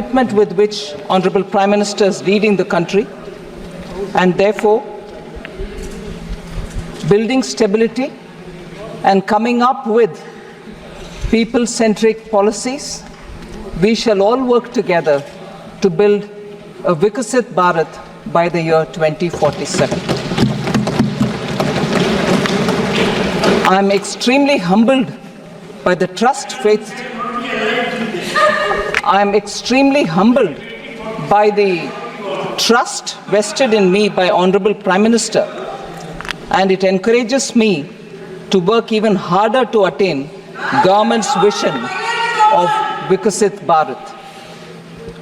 commitment with which Honorable Prime Minister is leading the country, and therefore building stability and coming up with people-centric policies, we shall all work together to build a Vikasit Bharat by the year 2047. I am extremely humbled by the trust faith. I am extremely humbled by the trust vested in me by Honorable Prime Minister, and it encourages me to work even harder to attain government's vision of Vikasit Bharat.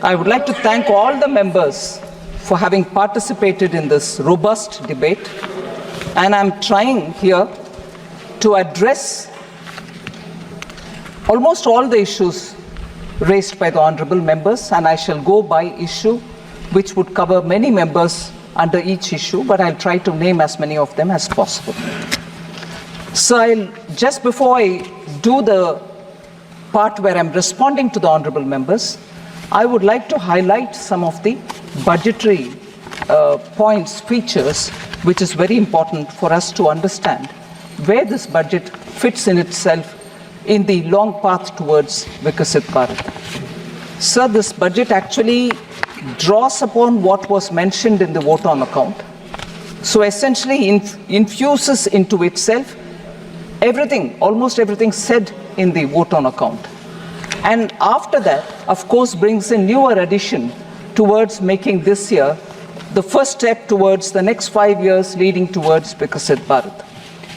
I would like to thank all the members for having participated in this robust debate, and I'm trying here to address almost all the issues raised by the honorable members, and I shall go by issue, which would cover many members under each issue, but I'll try to name as many of them as possible. So just before I do the part where I'm responding to the honorable members, I would like to highlight some of the budgetary points, features, which is very important for us to understand where this budget fits in itself in the long path towards Vikasit Bharat. Sir, this budget actually draws upon what was mentioned in the vote on account. So essentially infuses into itself everything, almost everything said in the vote on account. And after that, of course, brings a newer addition towards making this year the first step towards the next 5 years leading towards Vikasit Bharat.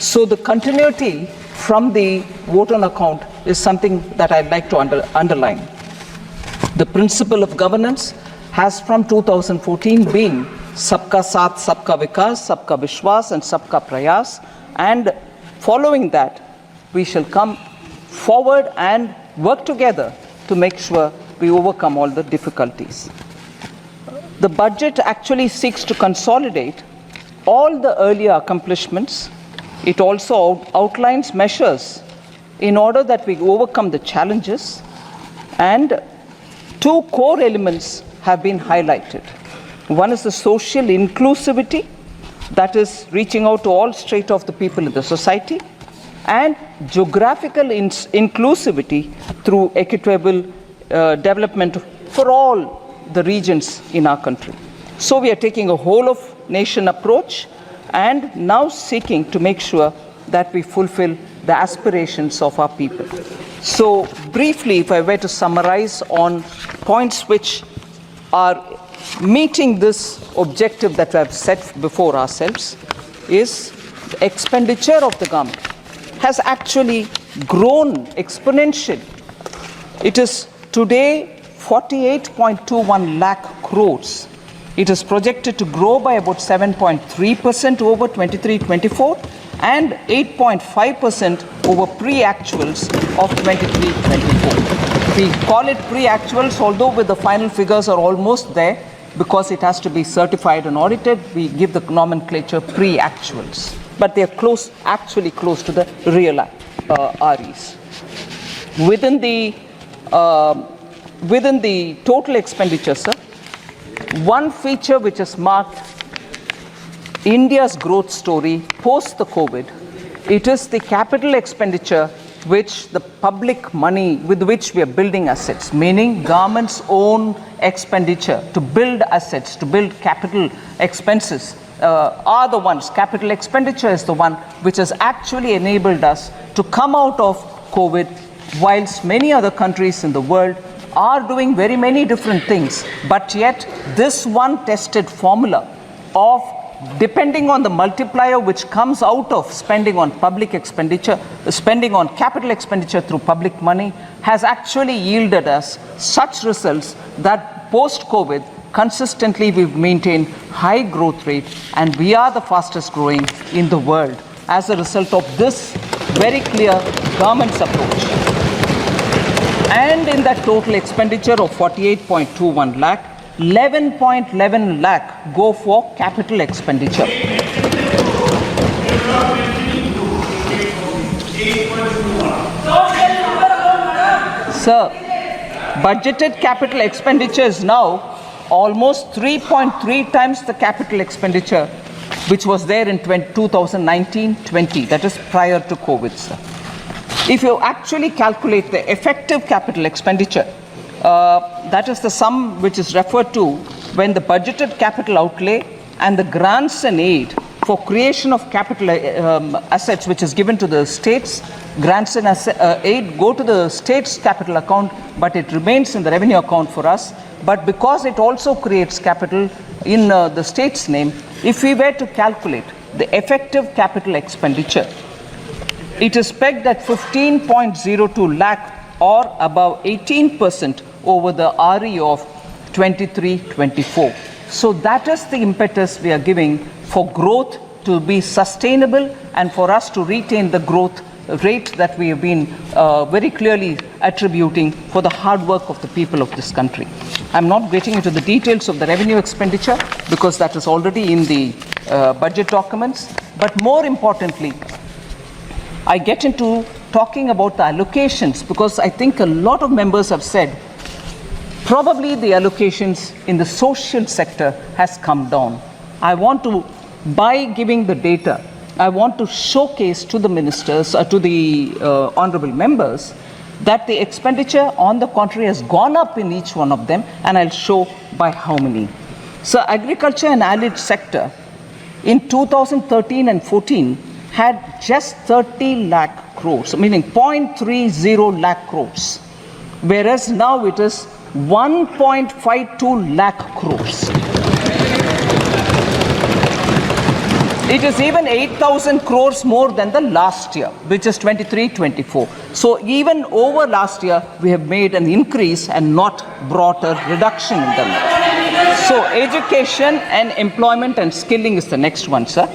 So the continuity from the vote on account is something that I'd like to underline. The principle of governance has from 2014 been Sabka Saath, Sabka Vikas, Sabka Vishwas and Sabka Prayas, and following that, we shall come forward and work together to make sure we overcome all the difficulties. The budget actually seeks to consolidate all the earlier accomplishments. It also outlines measures in order that we overcome the challenges, and two core elements have been highlighted. One is the social inclusivity, that is reaching out to all strata of the people in the society, and geographical inclusivity through equitable development for all the regions in our country. So we are taking a whole of nation approach and now seeking to make sure that we fulfill the aspirations of our people. So briefly, if I were to summarize on points which are meeting this objective that we have set before ourselves, is the expenditure of the government has actually grown exponentially. It is today 48.21 lakh crores. It is projected to grow by about 7.3% over 23-24 and 8.5% over pre-actuals of 23-24. We call it pre-actuals, although with the final figures are almost there because it has to be certified and audited. We give the nomenclature pre-actuals, but they are close, actually close to the real REs. Within the total expenditure, sir, one feature which has marked India's growth story post the COVID, it is the capital expenditure which the public money with which we are building assets, meaning government's own expenditure to build assets, to build capital expenses, are the ones, capital expenditure is the one which has actually enabled us to come out of COVID, whilst many other countries in the world are doing very many different things. But yet this one tested formula of depending on the multiplier which comes out of spending on public expenditure, spending on capital expenditure through public money, has actually yielded us such results that post-COVID, consistently we've maintained high growth rate, and we are the fastest growing in the world as a result of this very clear government's approach. And in that total expenditure of 48.21 lakh, 11.11 lakh go for capital expenditure. Sir, Budgeted capital expenditure is now almost 3.3 times the capital expenditure which was there in 2019-20, that is prior to COVID, sir. If you actually calculate the effective capital expenditure, that is the sum which is referred to when the budgeted capital outlay and the grants and aid for creation of capital assets which is given to the states, grants and aid go to the state's capital account, but it remains in the revenue account for us. But because it also creates capital in the state's name, if we were to calculate the effective capital expenditure, it is pegged at 15.02 lakh or above 18% over the RE of 23-24. So that is the impetus we are giving for growth to be sustainable and for us to retain the growth rate that we have been very clearly attributing for the hard work of the people of this country. I'm not getting into the details of the revenue expenditure because that is already in the budget documents. But more importantly, I get into talking about the allocations because I think a lot of members have said probably the allocations in the social sector has come down. I want to, by giving the data, I want to showcase to the ministers, to the honorable members, that the expenditure on the contrary has gone up in each one of them, and I'll show by how many. So agriculture and allied sector in 2013 and 14 had just 30 lakh crores, meaning 0.30 lakh crores, whereas now it is 1.52 lakh crores. It is even 8,000 crores more than the last year, which is 23-24. So even over last year, we have made an increase and not brought a reduction in them. So education and employment and skilling is the next one, sir,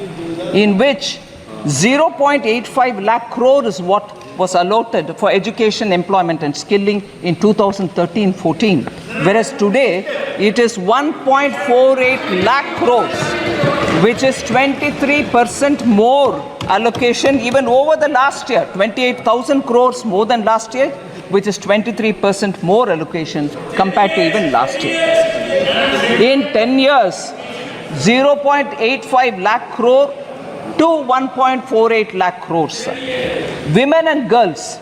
in which 0.85 lakh crore is what was allotted for education, employment and skilling in 2013-14, whereas today it is 1.48 lakh crores, which is 23% more allocation even over the last year, 28,000 crores more than last year, which is 23% more allocation compared to even last year. In 10 years, 0.85 lakh crore to 1.48 lakh crores. Women and girls,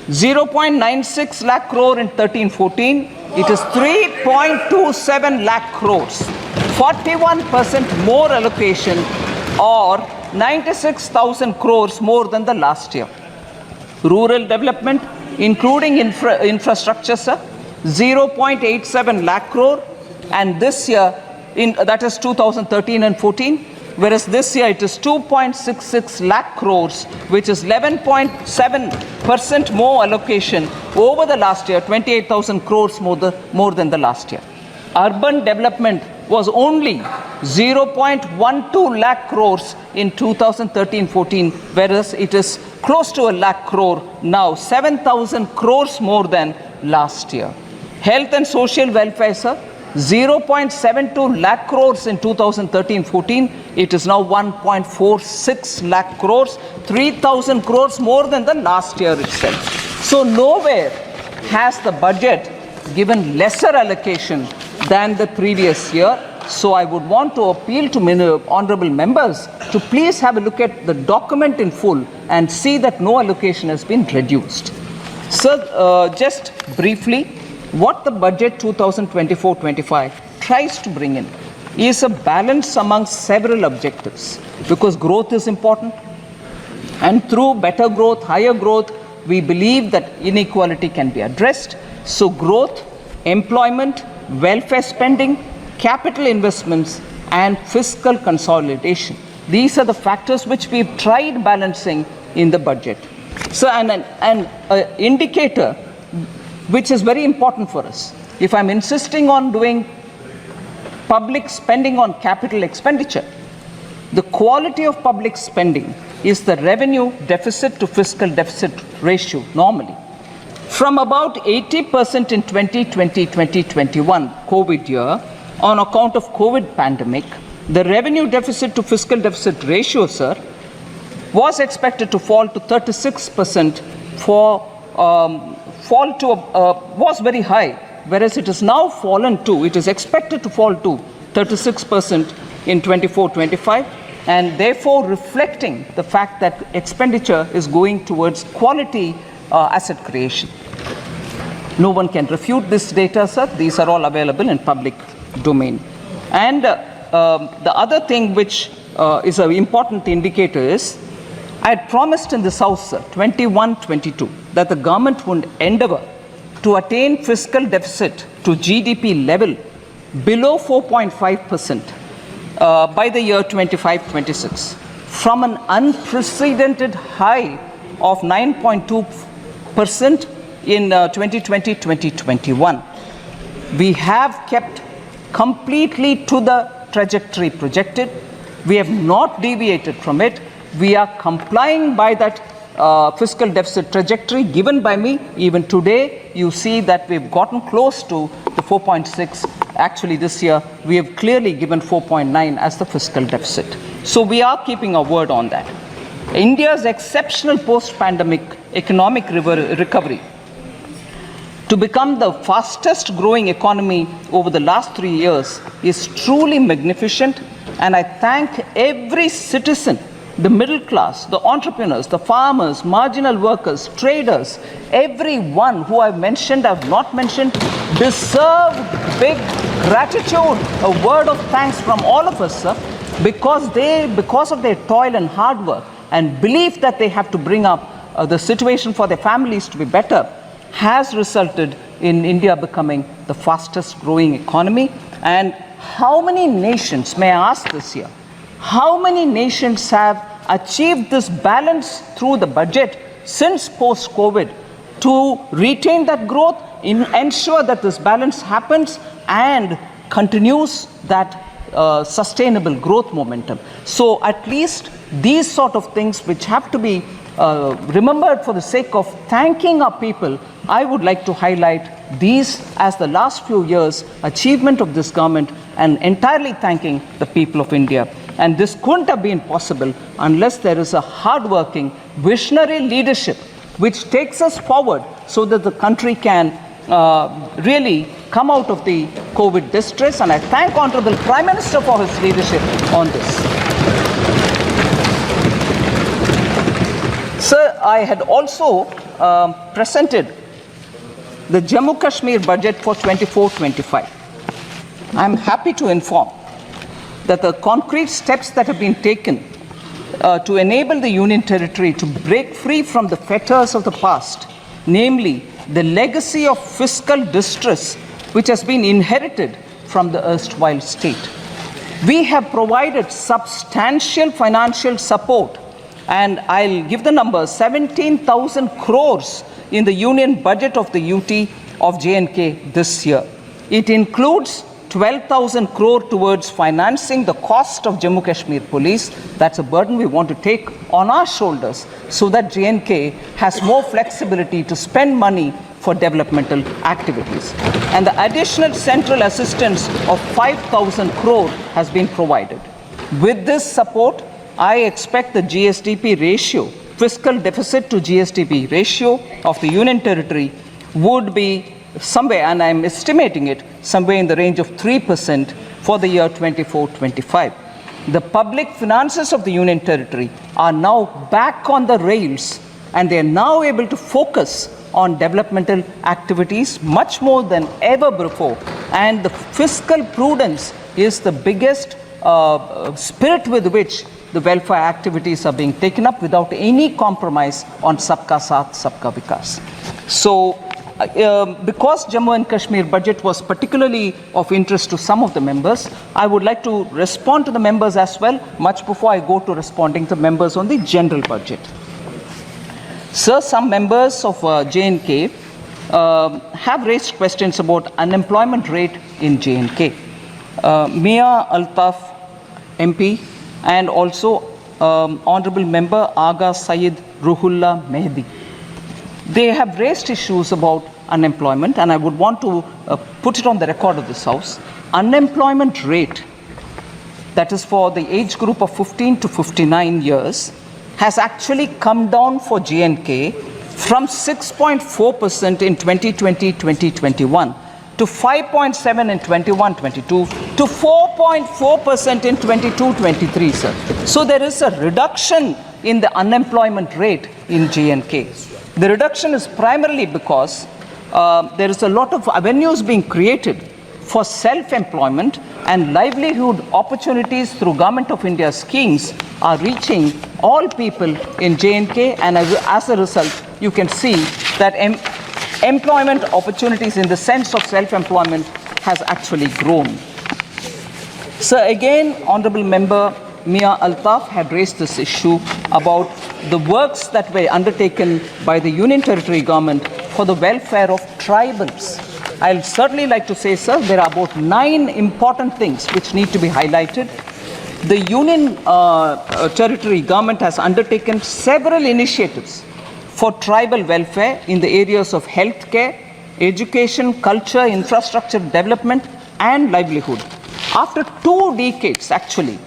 0.96 lakh crore in 13-14, it is 3.27 lakh crores, 41% more allocation or 96,000 crores more than the last year. Rural development, including infrastructure, sir, 0.87 lakh crore, and this year, that is 2013 and 14, whereas this year it is 2.66 lakh crores, which is 11.7% more allocation over the last year, 28,000 crores more than the last year. Urban development was only 0.12 lakh crores in 2013-14, whereas it is close to a lakh crore now, 7,000 crores more than last year. Health and social welfare, sir, 0.72 lakh crores in 2013-14, it is now 1.46 lakh crores, 3,000 crores more than the last year itself. So nowhere has the budget given lesser allocation than the previous year. So I would want to appeal to honorable members to please have a look at the document in full and see that no allocation has been reduced. Sir, just briefly, what the budget 2024-25 tries to bring in is a balance among several objectives, because growth is important, and through better growth, higher growth, we believe that inequality can be addressed. So growth, employment, welfare spending, capital investments and fiscal consolidation, these are the factors which we've tried balancing in the budget. So an indicator which is very important for us, if I'm insisting on doing public spending on capital expenditure, the quality of public spending is the revenue deficit to fiscal deficit ratio normally. From about 80% in 2020-2021 COVID year, on account of COVID pandemic, the revenue deficit to fiscal deficit ratio, sir, was expected to fall to 36% fall to was very high, whereas it has now fallen to, it is expected to fall to 36% in 24-25, and therefore reflecting the fact that expenditure is going towards quality asset creation. No one can refute this data, sir. These are all available in public domain. And the other thing which is an important indicator is, I had promised in this House, sir, 21-22, that the government would endeavor to attain fiscal deficit to GDP level below 4.5% by the year 25-26, from an unprecedented high of 9.2% in 2020-2021. We have kept completely to the trajectory projected. We have not deviated from it. We are complying by that fiscal deficit trajectory given by me. Even today, you see that we've gotten close to the 4.6. Actually, this year, we have clearly given 4.9 as the fiscal deficit. So we are keeping our word on that. India's exceptional post-pandemic economic recovery to become the fastest growing economy over the last 3 years is truly magnificent, and I thank every citizen, the middle class, the entrepreneurs, the farmers, marginal workers, traders, everyone who I've mentioned, I've not mentioned, deserve big gratitude, a word of thanks from all of us, sir, because of their toil and hard work and belief that they have to bring up the situation for their families to be better, has resulted in India becoming the fastest growing economy. And how many nations, may I ask this year, how many nations have achieved this balance through the budget since post-COVID to retain that growth, ensure that this balance happens and continues that sustainable growth momentum? So at least these sort of things which have to be remembered for the sake of thanking our people, I would like to highlight these as the last few years' achievement of this government and entirely thanking the people of India. And this couldn't have been possible unless there is a hardworking, visionary leadership which takes us forward so that the country can really come out of the COVID distress. And I thank Honorable Prime Minister for his leadership on this. Sir, I had also presented the Jammu Kashmir budget for 24-25. I'm happy to inform that the concrete steps that have been taken to enable the Union Territory to break free from the fetters of the past, namely the legacy of fiscal distress which has been inherited from the erstwhile state. We have provided substantial financial support, and I'll give the number, 17,000 crores in the union budget of the UT of J&K this year. It includes 12,000 crore towards financing the cost of Jammu Kashmir Police. That's a burden we want to take on our shoulders so that J&K has more flexibility to spend money for developmental activities. And the additional central assistance of 5,000 crore has been provided. With this support, I expect the GSDP ratio, fiscal deficit to GSDP ratio of the Union Territory would be somewhere, and I'm estimating it, somewhere in the range of 3% for the year 24-25. The public finances of the Union Territory are now back on the rails, and they are now able to focus on developmental activities much more than ever before. And the fiscal prudence is the biggest spirit with which the welfare activities are being taken up without any compromise on Sabka Saath, Sabka Vikas. So, because Jammu and Kashmir budget was particularly of interest to some of the members, I would like to respond to the members as well, much before I go to responding to members on the general budget. Sir, some members of J&K have raised questions about unemployment rate in J&K. Mia Altaf MP and also Honorable Member Aga Syed Ruhullah Mehdi, they have raised issues about unemployment, and I would want to put it on the record of this House. Unemployment rate, that is for the age group of 15 to 59 years, has actually come down for J&K from 6.4% in 2020-2021 to 5.7 in 21-22 to 4.4% in 22-23, sir. So there is a reduction in the unemployment rate in J&K. The reduction is primarily because there is a lot of avenues being created for self-employment, and livelihood opportunities through Government of India schemes are reaching all people in J&K, and as a result, you can see that employment opportunities in the sense of self-employment has actually grown. So again, Honorable Member Mia Altaf had raised this issue about the works that were undertaken by the Union Territory government for the welfare of tribals. I'll certainly like to say, sir, there are about 9 important things which need to be highlighted. The Union Territory government has undertaken several initiatives for tribal welfare in the areas of healthcare, education, culture, infrastructure development, and livelihood. After 2 decades, actually,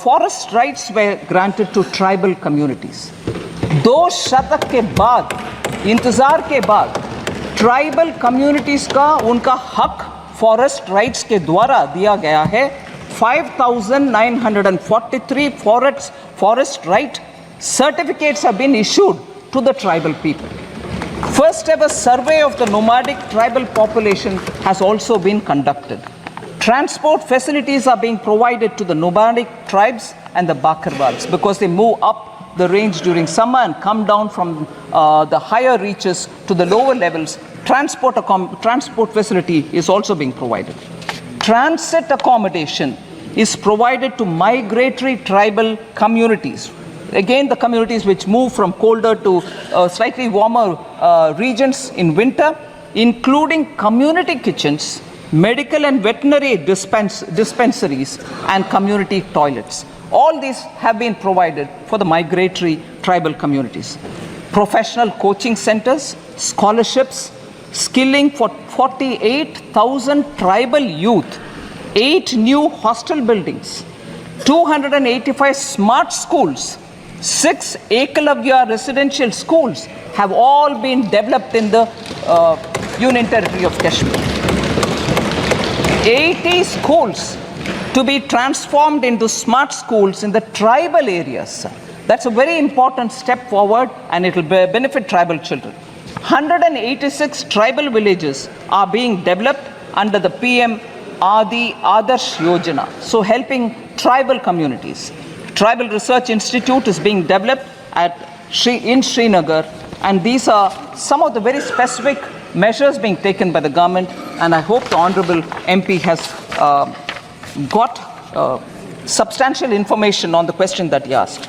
forest rights were granted to tribal communities. 2 शतक के बाद, इंतजार के बाद, tribal communities का उनका हक forest rights के द्वारा दिया गया है. 5,943 forest right certificates have been issued to the tribal people. First ever survey of the nomadic tribal population has also been conducted. Transport facilities are being provided to the nomadic tribes and the Bakarwals because they move up the range during summer and come down from the higher reaches to the lower levels. Transport facility is also being provided. Transit accommodation is provided to migratory tribal communities. Again, the communities which move from colder to slightly warmer regions in winter, including community kitchens, medical and veterinary dispensaries, and community toilets. All these have been provided for the migratory tribal communities. Professional coaching centers, scholarships, skilling for 48,000 tribal youth, 8 new hostel buildings, 285 smart schools, 6 Ekalavya residential schools have all been developed in the Union Territory of Kashmir. 80 schools to be transformed into smart schools in the tribal areas. That's a very important step forward, and it will benefit tribal children. 186 tribal villages are being developed under the PM Adi Adarsh Yojana, so helping tribal communities. Tribal Research Institute is being developed in Srinagar, and these are some of the very specific measures being taken by the government, and I hope the Honorable MP has got substantial information on the question that he asked.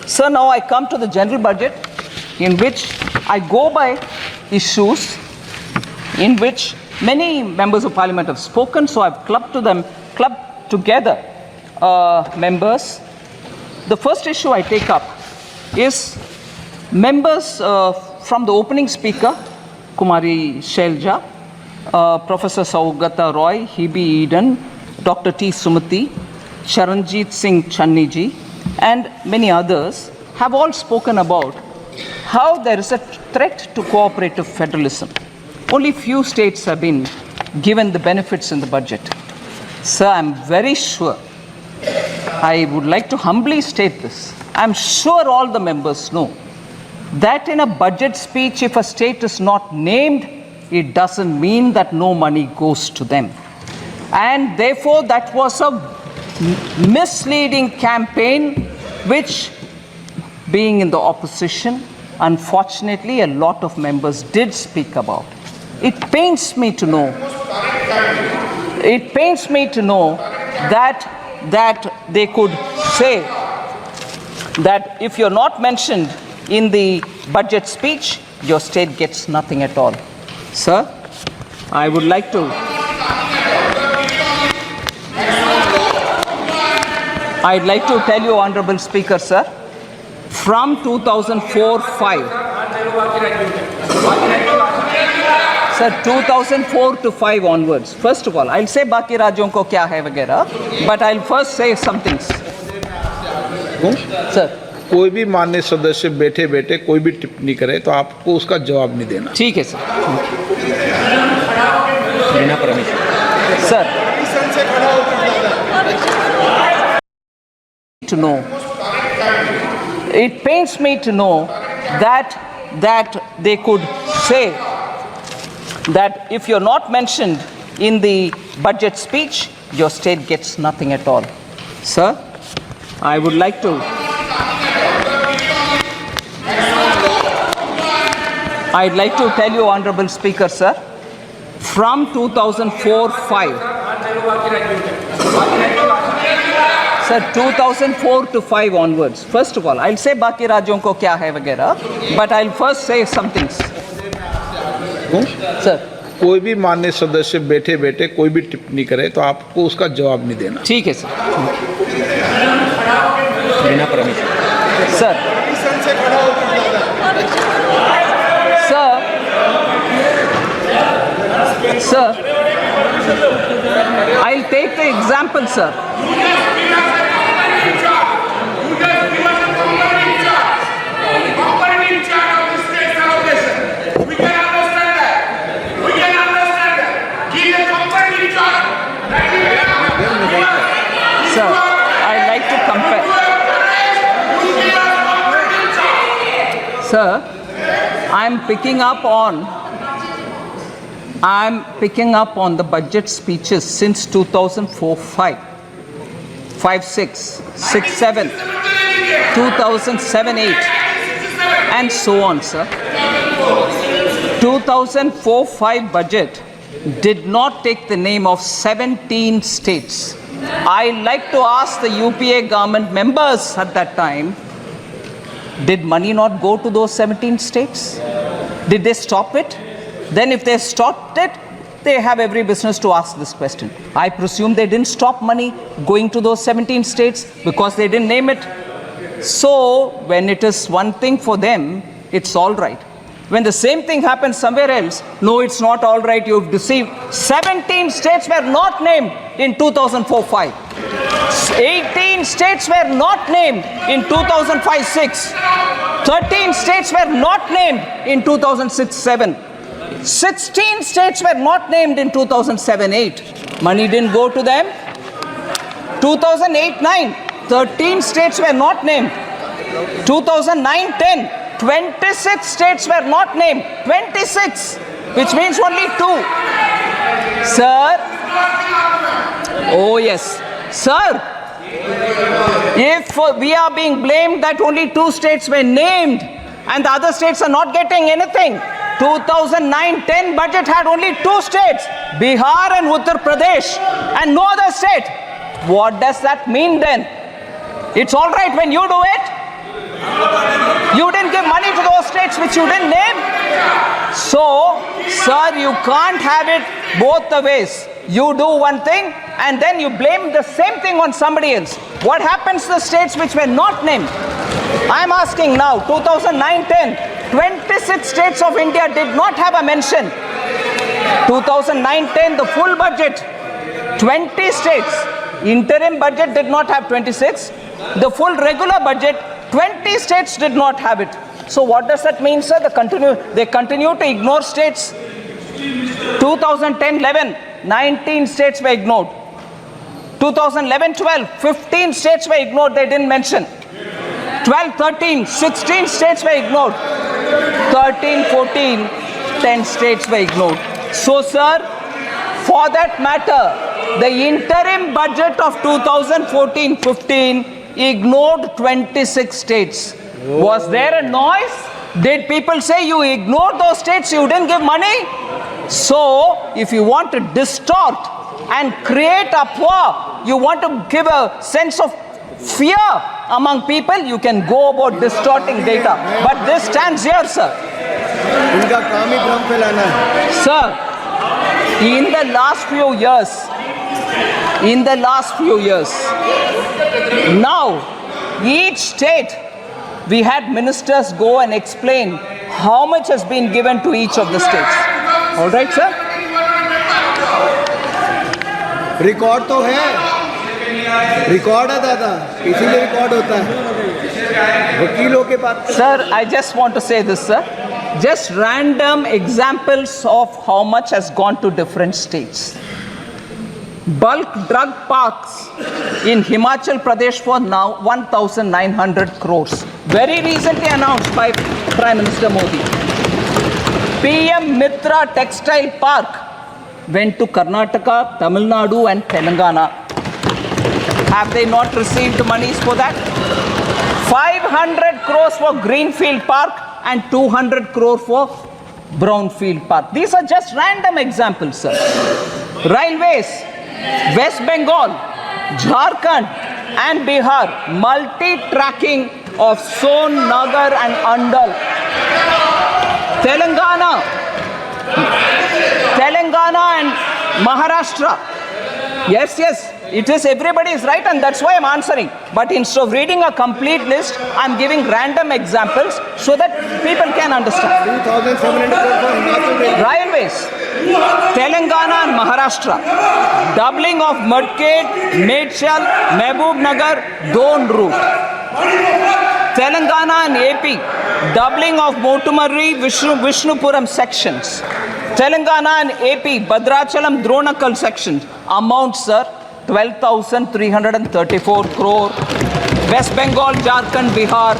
Sir, now I come to the general budget, in which I go by issues in which many members of parliament have spoken, so I've clubbed together members. The first issue I take up is members from the opening speaker, Kumari Shelja, Professor Saugata Roy, Hebe Eden, Dr. T. Sumati, Charanjit Singh Channiji, and many others have all spoken about how there is a threat to cooperative federalism. Only few states have been given the benefits in the budget. Sir, I'm very sure, I would like to humbly state this, I'm sure all the members know that in a budget speech, if a state is not named, it doesn't mean that no money goes to them. And therefore, that was a misleading campaign, which, being in the opposition, unfortunately, a lot of members did speak about. It pains me to know that they could say that if you're not mentioned in the budget speech, your state gets nothing at all. Sir, I would like to I'd like to tell you, Honorable Speaker, sir, from 2004-5, sir, 2004 to 5 onwards. First of all, I'll say बाकी राज्यों को क्या है वगैरह, but I'll first say some things. Sir, कोई भी माननीय सदस्य बैठे बैठे कोई भी टिप्पणी करे तो आपको उसका जवाब नहीं देना। ठीक है सर। बिना permission sir. To know, it pains me to know that they could say that if you're not mentioned in the budget speech, your state gets nothing at all. Sir, I would like to I'd like to tell you, Honorable Speaker, sir, from 2004-5, sir, 2004 to 5 onwards. First of all, I'll say बाकी राज्यों को क्या है वगैरह, but I'll first say some things. Sir, कोई भी माननीय सदस्य बैठे बैठे कोई भी टिप्पणी करे तो आपको उसका जवाब नहीं देना। ठीक है सर। बिना permission sir. Sir, I'll take the example, sir. Sir, I'd like to compare. Sir, I'm picking up on the budget speeches since 2004-5, 5-6, 6-7, 2007-8, and so on, sir. 2004-5 budget did not take the name of 17 states. I like to ask the UPA government members at that time, did money not go to those 17 states? Did they stop it? Then if they stopped it, they have every business to ask this question. I presume they didn't stop money going to those 17 states because they didn't name it. So when it is one thing for them, it's all right. When the same thing happens somewhere else, no, it's not all right, you've deceived. 17 states were not named in 2004-5. 18 states were not named in 2005-6. 13 states were not named in 2006-7. 16 states were not named in 2007-8. Money didn't go to them. 2008-9, 13 states were not named. 2009-10, 26 states were not named. 26, which means only 2. Sir, oh yes, sir, if we are being blamed that only 2 states were named and the other states are not getting anything, 2009-10 budget had only 2 states, Bihar and Uttar Pradesh, and no other state. What does that mean then? It's all right when you do it. You didn't give money to those states which you didn't name. So, sir, you can't have it both the ways. You do one thing and then you blame the same thing on somebody else. What happens to the states which were not named? I'm asking now, 2009-10, 26 states of India did not have a mention. 2009-10, the full budget, 20 states. Interim budget did not have 26. The full regular budget, 20 states did not have it. So what does that mean, sir? They continue to ignore states. 2010-11, 19 states were ignored. 2011-12, 15 states were ignored, they didn't mention. 12-13, 16 states were ignored. 13-14, 10 states were ignored. So, sir, for that matter, the interim budget of 2014-15 ignored 26 states. Was there a noise? Did people say you ignored those states, you didn't give money? So, if you want to distort and create uproar, you want to give a sense of fear among people, you can go about distorting data. But this stands here, sir. Sir, in the last few years, now each state, we had ministers go and explain how much has been given to each of the states. All right, sir? Record तो है, record है दादा। इसीलिए record होता है वकीलों के पास। Sir, I just want to say this, sir. Just random examples of how much has gone to different states. Bulk drug parks in Himachal Pradesh for now 1,900 crores. Very recently announced by Prime Minister Modi. PM Mitra Textile Park went to Karnataka, Tamil Nadu and Telangana. Have they not received monies for that? 500 crores for Greenfield Park and 200 crore for Brownfield Park. These are just random examples, sir. Railways, West Bengal, Jharkhand and Bihar, multi-tracking of Son, Nagar and Andal. Telangana and Maharashtra. Yes, it is, everybody is right and that's why I'm answering. But instead of reading a complete list, I'm giving random examples so that people can understand. 2,700 crore for Himachal Railway. Railways, Telangana and Maharashtra, doubling of Mudked, Medchal, Mehboob Nagar, Don route. Telangana and AP, doubling of Motumarri, Vishnupuram sections. Telangana and AP, Bhadrachalam, Dronakal sections. Amount, sir, 12,334 crore. West Bengal, Jharkhand, Bihar.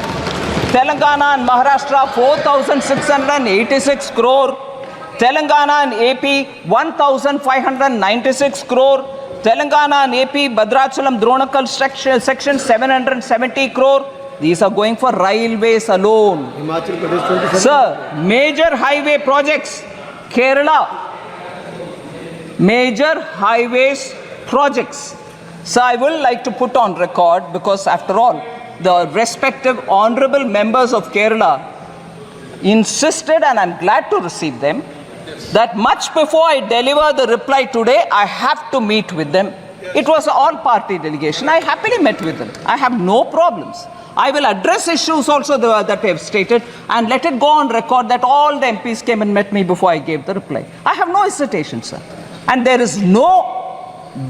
Telangana and Maharashtra, 4,686 crore. Telangana and AP, 1,596 crore. Telangana and AP, Bhadrachalam, Dronakal section, 770 crore. These are going for railways alone. Himachal Pradesh 27. Sir, major highway projects, Kerala, major highways projects. So I will like to put on record, because after all, the respective honorable members of Kerala insisted, and I'm glad to receive them, that much before I deliver the reply today, I have to meet with them. It was an all-party delegation. I happily met with them. I have no problems. I will address issues also that I have stated and let it go on record that all the MPs came and met me before I gave the reply. I have no hesitation, sir. And there is no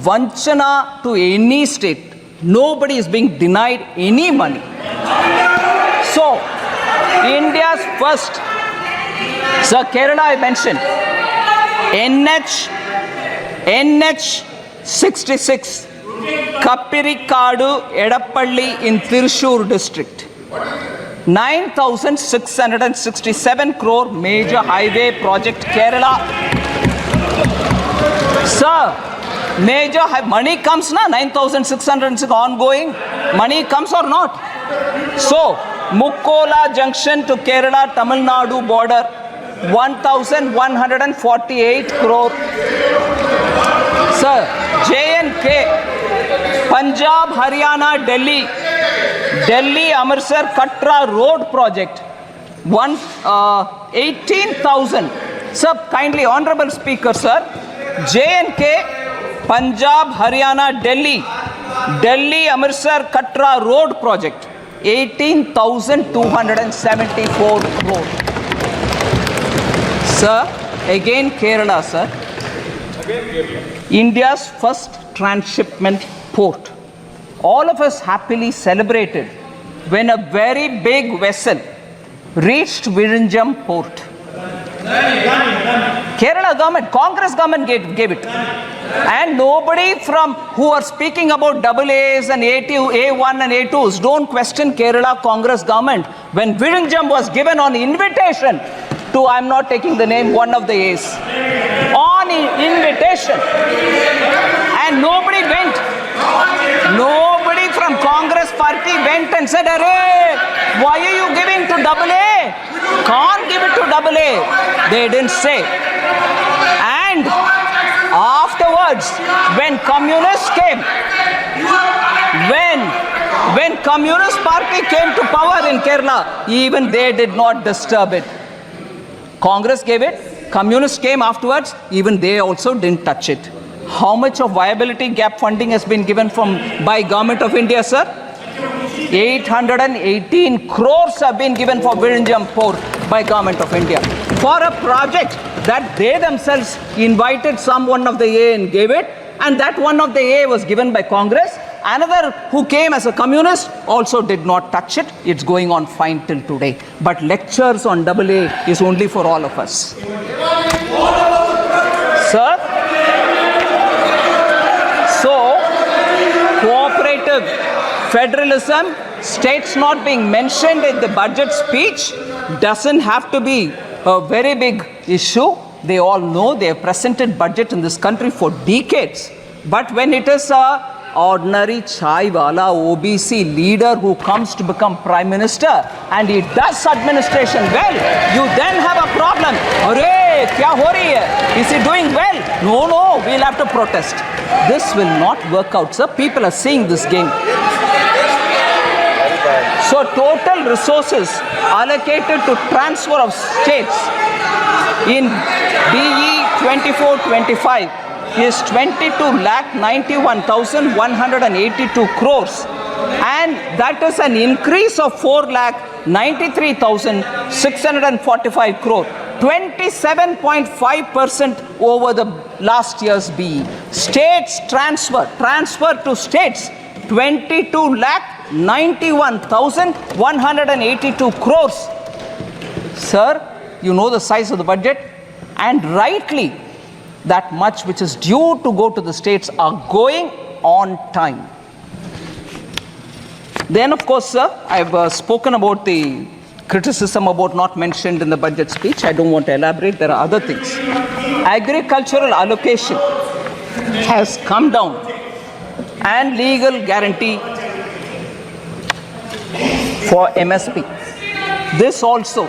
vanchana to any state. Nobody is being denied any money. So, India's first, sir, Kerala I mentioned, NH 66, Kappirikadu, Edappalli in Thrissur district. 9,667 crore major highway project Kerala. Sir, major money comes na, 9,606 ongoing. Money comes or not? So, Mukkola junction to Kerala, Tamil Nadu border, 1,148 crore. Sir, J&K, Punjab, Haryana, Delhi, Amritsar, Katra road project, 18,000. Sir, kindly, honorable speaker, sir, J&K, Punjab, Haryana, Delhi, Amritsar, Katra road project, 18,274 crore. Sir, again Kerala, sir. India's first transshipment port. All of us happily celebrated when a very big vessel reached Virinjam port. Kerala government, Congress government gave it. And nobody from who are speaking about AAs and A2, A1 and A2s don't question Kerala Congress government when Virinjam was given on invitation to, I'm not taking the name, one of the A's. On invitation. And nobody went. Nobody from Congress party went and said, "Arey, why are you giving to AA? Can't give it to AA." They didn't say. And afterwards, when communists came, when Communist Party came to power in Kerala, even they did not disturb it. Congress gave it, communists came afterwards, even they also didn't touch it. How much of viability gap funding has been given by Government of India, sir? 818 crores have been given for Virinjam Port by Government of India for a project that they themselves invited one of the A and gave it, and that one of the A was given by Congress, Another who came as a communist also did not touch it. It's going on fine till today. But lectures on AA is only for all of us. Sir? So, cooperative federalism, states not being mentioned in the budget speech, doesn't have to be a very big issue. They all know they have presented budget in this country for decades. But when it is a ordinary chai wala OBC leader who comes to become prime minister and he does administration well, you then have a problem. Arey, kya ho rahi hai? Is he doing well? No, no, we'll have to protest. This will not work out, sir. People are seeing this game. So total resources allocated to transfer of states in BE 24-25 is 22,91,182 crores, and that is an increase of 4,93,645 crore, 27.5% over the last year's BE. States transfer to states 22,91,182 crores. Sir, you know the size of the budget, and rightly that much which is due to go to the states are going on time. Then, of course, sir, I've spoken about the criticism about not mentioned in the budget speech. I don't want to elaborate. There are other things. Agricultural allocation has come down, and legal guarantee for MSP. This also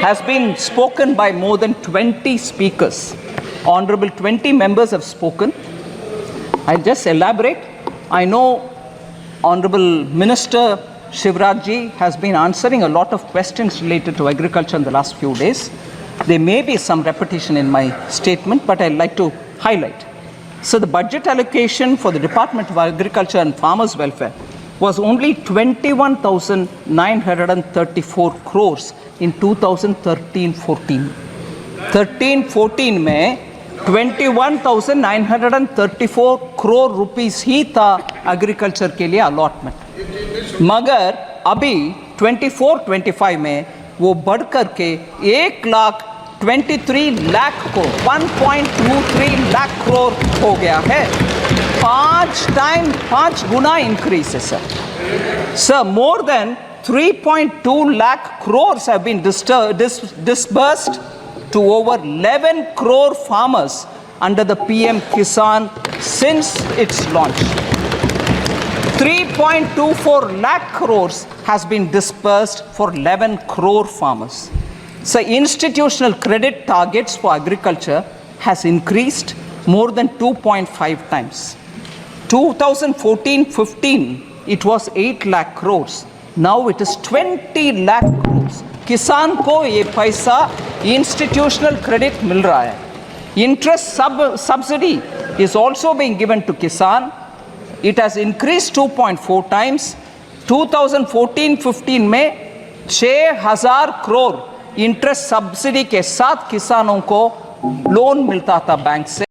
has been spoken by more than 20 speakers. Honorable 20 members have spoken. I'll just elaborate. I know Honorable Minister Shivraj Ji has been answering a lot of questions related to agriculture in the last few days. There may be some repetition in my statement, but I'd like to highlight. So the budget allocation for the Department of Agriculture and Farmers Welfare was only 21,934 crores in 2013-14. 13-14 में 21,934 crore rupees ही था agriculture के लिए allotment. मगर अभी 24-25 में वो बढ़ करके 1,23 लाख को 1.23 लाख करोड़ हो गया है. 5 गुना increase है sir. Sir, more than 3.2 lakh crores have been disbursed to over 11 crore farmers under the PM Kisan since its launch. 3.24 lakh crores has been disbursed for 11 crore farmers. So institutional credit targets for agriculture has increased more than 2.5 times. 2014-15, it was 8 lakh crores. Now it is 20 lakh crores. किसान को ये पैसा institutional credit मिल रहा है. Interest subsidy is also being given to Kisan. It has increased 2.4 times. 2014-15 में 6,000 crore interest subsidy के साथ किसानों को लोन मिलता था बैंक से.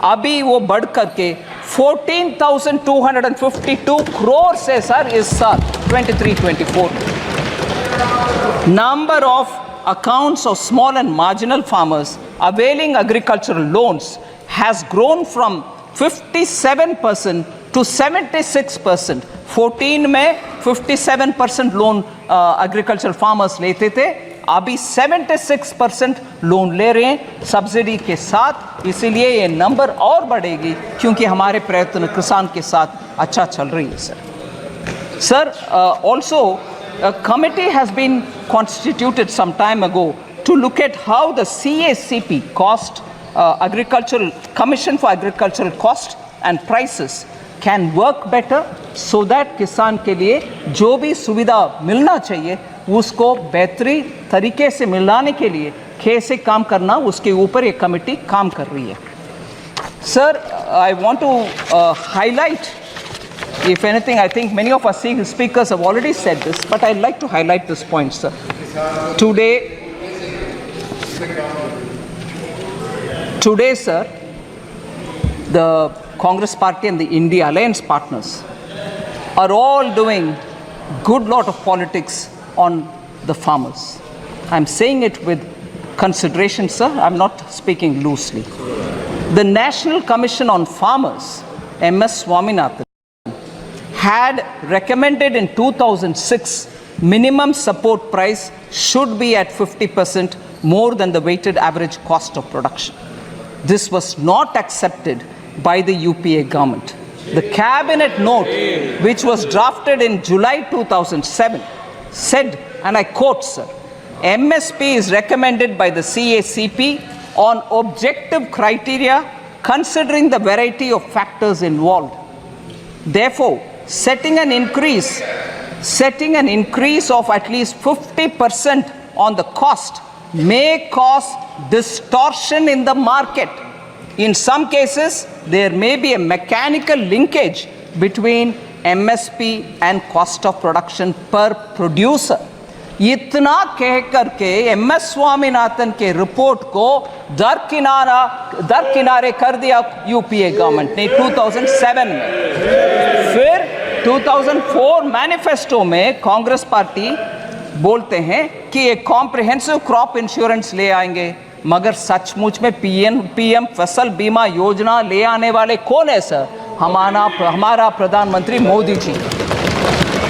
अभी वो बढ़ करके 14,252 crore है सर इस साल 23-24. Number of accounts of small and marginal farmers availing agricultural loans has grown from 57% to 76%. 14 में 57% लोन एग्रीकल्चर फार्मर्स लेते थे, अभी 76% लोन ले रहे हैं सब्सिडी के साथ. इसीलिए ये नंबर और बढ़ेगी क्योंकि हमारे प्रयत्न किसान के साथ अच्छा चल रही है sir. Sir, also a committee has been constituted some time ago to look at how the CACP cost, Agricultural Commission for Agricultural Cost and Prices can work better so that किसान के लिए जो भी सुविधा मिलना चाहिए उसको बेहतरी तरीके से मिलाने के लिए कैसे काम करना उसके ऊपर ये कमेटी काम कर रही है. Sir, I want to highlight, if anything, I think many of our speakers have already said this, but I'd like to highlight this point, sir. Today, sir, the Congress Party and the India Alliance partners are all doing good lot of politics on the farmers. I'm saying it with consideration, sir. I'm not speaking loosely. The National Commission on Farmers, MS Swaminathan, had recommended in 2006 minimum support price should be at 50% more than the weighted average cost of production. This was not accepted by the UPA government. The cabinet note, which was drafted in July 2007, said, and I quote, sir, MSP is recommended by the CACP on objective criteria considering the variety of factors involved. Therefore, setting an increase of at least 50% on the cost may cause distortion in the market. In some cases, there may be a mechanical linkage between MSP and cost of production per producer. इतना कह करके MS Swaminathan के report को दरकिनारे कर दिया UPA government ने 2007 में. फिर 2004 मैनिफेस्टो में कांग्रेस पार्टी बोलते हैं कि एक कॉम्प्रिहेंसिव क्रॉप इंश्योरेंस ले आएंगे, मगर सचमुच में पीएम फसल बीमा योजना ले आने वाले कौन है सर? हमारा प्रधानमंत्री मोदी जी.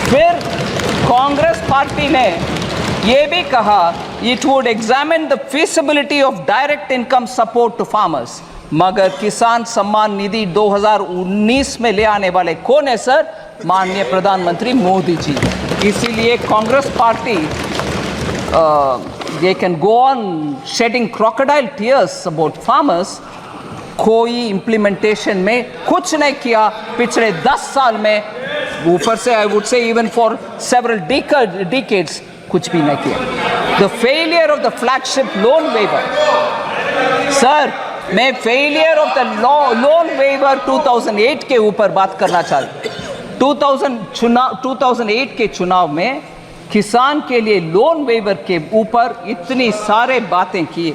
फिर कांग्रेस पार्टी ने ये भी कहा it would examine the feasibility of direct income support to farmers, मगर किसान सम्मान निधि 2019 में ले आने वाले कौन है सर? माननीय प्रधानमंत्री मोदी जी. इसीलिए Congress party they can go on shedding crocodile tears about farmers. कोई इम्प्लीमेंटेशन में कुछ नहीं किया पिछले 10 साल में, ऊपर से I would say even for several decades कुछ भी नहीं किया. The failure of the flagship loan waiver, sir मैं failure of the loan waiver 2008 के ऊपर बात करना चाहता हूँ. 2008 के चुनाव में किसान के लिए लोन वेवर के ऊपर इतनी सारे बातें किए.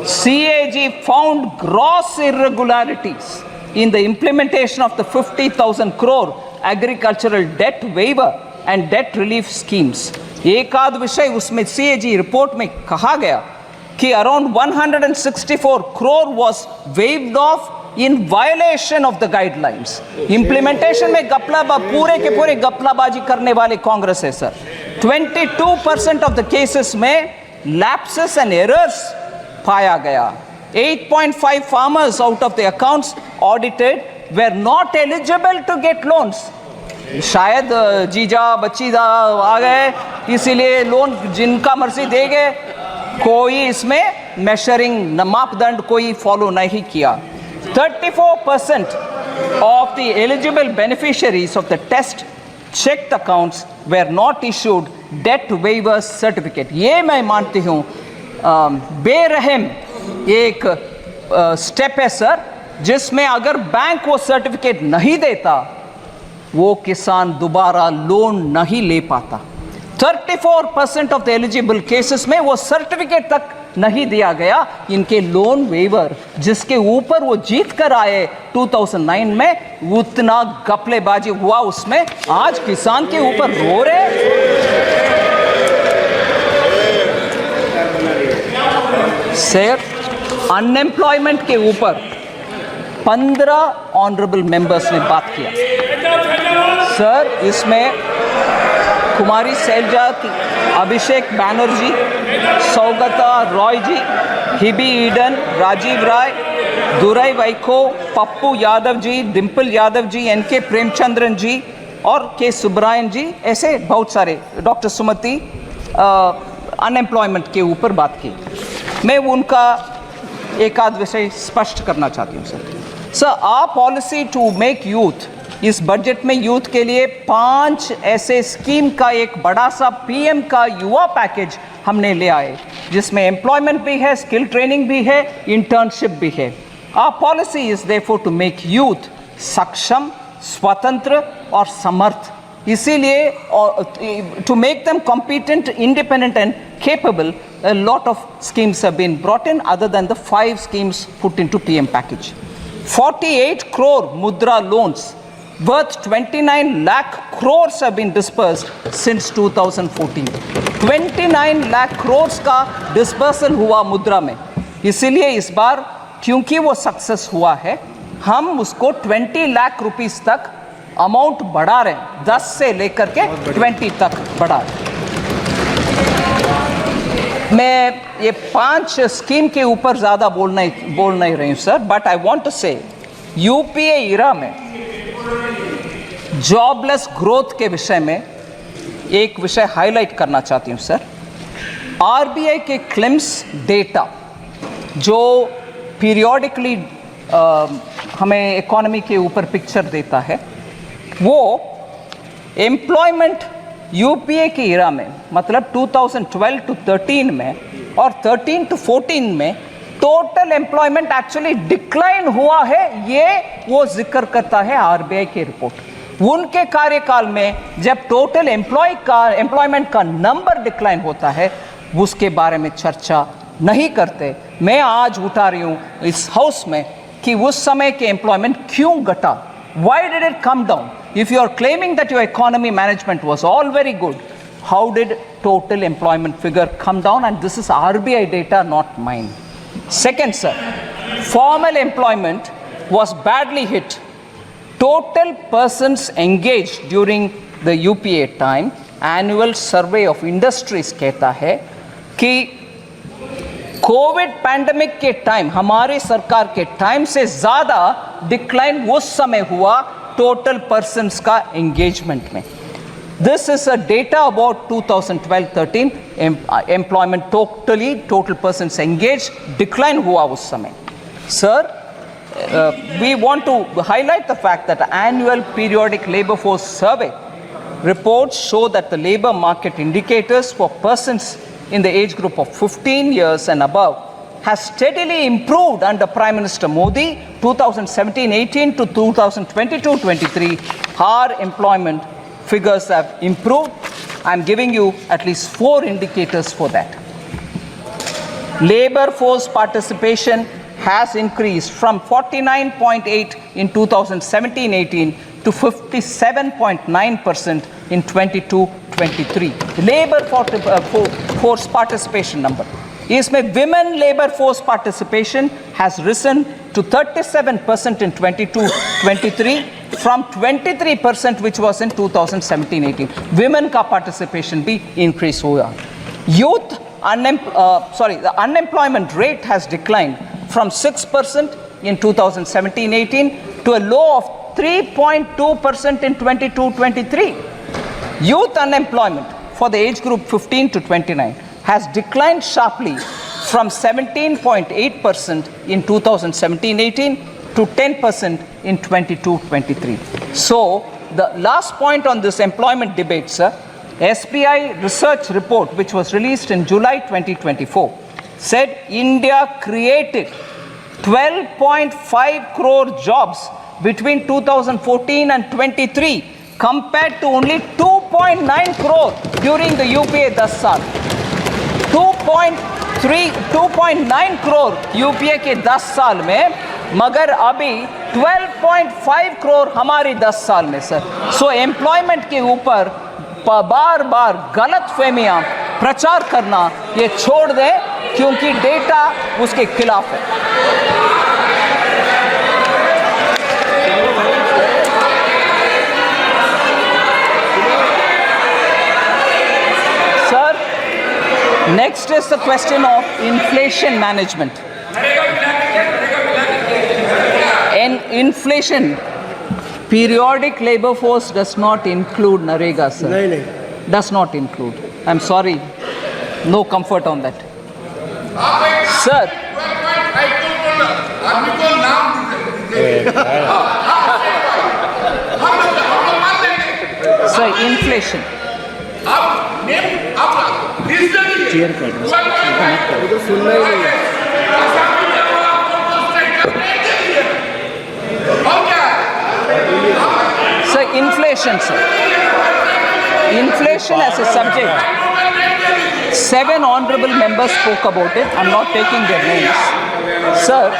CAG found gross irregularities in the implementation of the 50,000 crore agricultural debt waiver and debt relief schemes. एक आध विषय उसमें CAG रिपोर्ट में कहा गया कि around 164 crore was waived off in violation of the guidelines. Implementation में पूरे के पूरे गपलाबाजी करने वाले कांग्रेस है सर. 22% of the cases में lapses and errors पाया गया. 8.5 farmers out of the accounts audited were not eligible to get loans. शायद जीजा बच्चीदा आ गए इसीलिए लोन जिनका मर्जी दे गए, कोई इसमें मेजरिंग मापदंड कोई फॉलो नहीं किया. 34% of the eligible beneficiaries of the test checked accounts were not issued debt waiver certificate. ये मैं मानती हूँ बेरहम एक स्टेप है सर, जिसमें अगर बैंक वो सर्टिफिकेट नहीं देता वो किसान दोबारा लोन नहीं ले पाता. 34% of the eligible cases में वो सर्टिफिकेट तक नहीं दिया गया। इनके लोन वेवर जिसके ऊपर वो जीत कर आए 2009 में, उतना गपलेबाजी हुआ उसमें, आज किसान के ऊपर रो रहे। सर, अनएम्प्लॉयमेंट के ऊपर 15 ऑनरेबल मेंबर्स ने बात किया। सर, इसमें कुमारी सैलजा की, अभिषेक बैनर्जी, सौगता रॉय जी, हिबी ईडन, राजीव राय, दुराई वाइको, पप्पू यादव जी, डिम्पल यादव जी, एनके प्रेमचंद्रन जी और के सुब्रायन जी, ऐसे बहुत सारे, डॉक्टर सुमति, अनएम्प्लॉयमेंट के ऊपर बात की। मैं उनका एक आध विषय स्पष्ट करना चाहती हूँ sir. Our policy to make youth, इस बजट में यूथ के लिए 5 ऐसे स्कीम का एक बड़ा सा पीएम का युवा पैकेज हमने ले आए, जिसमें एम्प्लॉयमेंट भी है, स्किल ट्रेनिंग भी है, इंटर्नशिप भी है। Our policy is therefore to make youth सक्षम, स्वतंत्र और समर्थ। इसीलिए to make them competent, independent and capable, a lot of schemes have been brought in other than the 5 schemes put into PM package. 48 crore mudra loans worth 29 lakh crores have been dispersed since 2014. 29 lakh crores का dispersal हुआ मुद्रा में। इसीलिए इस बार क्योंकि वो success हुआ है, हम उसको 20 लाख रुपीस तक अमाउंट बढ़ा रहे हैं, 10 से लेकर के 20 तक बढ़ा रहे हैं। मैं ये 5 स्कीम के ऊपर ज़्यादा बोल नहीं रही हूँ sir, but I want to say UPA era में जॉबलेस ग्रोथ के विषय में एक विषय हाईलाइट करना चाहती हूँ सर। आरबीआई के क्लेम्स डेटा जो पीरियोडिकली हमें इकोनॉमी के ऊपर पिक्चर देता है, वो एम्प्लॉयमेंट यूपीए के इरा में, मतलब 2012 to 13 में और 13 to 14 में टोटल एम्प्लॉयमेंट एक्चुअली डिक्लाइन हुआ है, ये वो जिक्र करता है आरबीआई की रिपोर्ट। उनके कार्यकाल में जब टोटल एम्प्लॉयमेंट का नंबर डिक्लाइन होता है, उसके बारे में चर्चा नहीं करते। मैं आज उठा रही हूँ इस हाउस में कि उस समय के एम्प्लॉयमेंट क्यों घटा, why did it come down? If you are claiming that your economy management was all very good, how did total employment figure come down? And this is RBI data, not mine. Second, sir, formal employment was badly hit. Total persons engaged during the UPA time, annual survey of industries कहता है कि Covid pandemic के time, हमारे सरकार के time से ज़्यादा decline उस समय हुआ टोटल पर्सन्स का एंगेजमेंट में। This is a data about 2012-13 employment, total persons engage decline हुआ उस समय। Sir, we want to highlight the fact that annual periodic labor force survey reports show that the labor market indicators for persons in the age group of 15 years and above has steadily improved under Prime Minister Modi 2017-18 to 2022-23. Our employment figures have improved. I'm giving you at least 4 indicators for that. Labor force participation has increased from 49.8 in 2017-18 to 57.9% in 22-23. Labor force participation number. इसमें women labor force participation has risen to 37% in 22-23 from 23% which was in 2017-18. Women का participation भी increase हुआ. Youth the unemployment rate has declined from 6% in 2017-18 to a low of 3.2% in 22-23. Youth unemployment for the age group 15 to 29 has declined sharply from 17.8% in 2017-18 to 10% in 22-23. So, the last point on this employment debate, sir, SBI research report which was released in July 2024 said India created 12.5 crore jobs between 2014 and 23 compared to only 2.9 crore during the UPA 10 साल. 2.9 crore UPA के 10 साल में, मगर अभी 12.5 करोड़ हमारी 10 साल में sir. सो employment के ऊपर बार बार गलत फहमियाँ प्रचार करना ये छोड़ दें, क्योंकि डेटा उसके खिलाफ है। Sir, next is the question of inflation management. In inflation, periodic labor force does not include Narega, sir. नहीं नहीं Does not include. I'm sorry, no comfort on that. Sir, sir, inflation. Chair कर दो, तो सुनना ही नहीं है। Sir, inflation, sir. Inflation as a subject. 7 honorable members spoke about it. I'm not taking their names. Sir,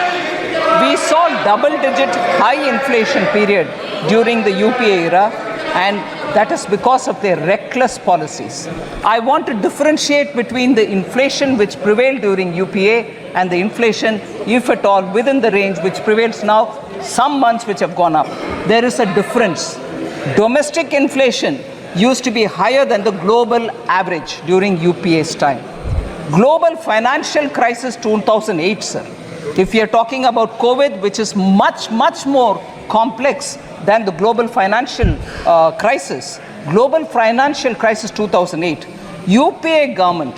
we saw double-digit high inflation period during the UPA era, and that is because of their reckless policies. I want to differentiate between the inflation which prevailed during UPA and the inflation, if at all, within the range which prevails now, some months which have gone up. There is a difference. Domestic inflation used to be higher than the global average during UPA's time. Global financial crisis 2008, sir. If you are talking about COVID, which is much, much more complex than the global financial crisis, global financial crisis 2008, UPA government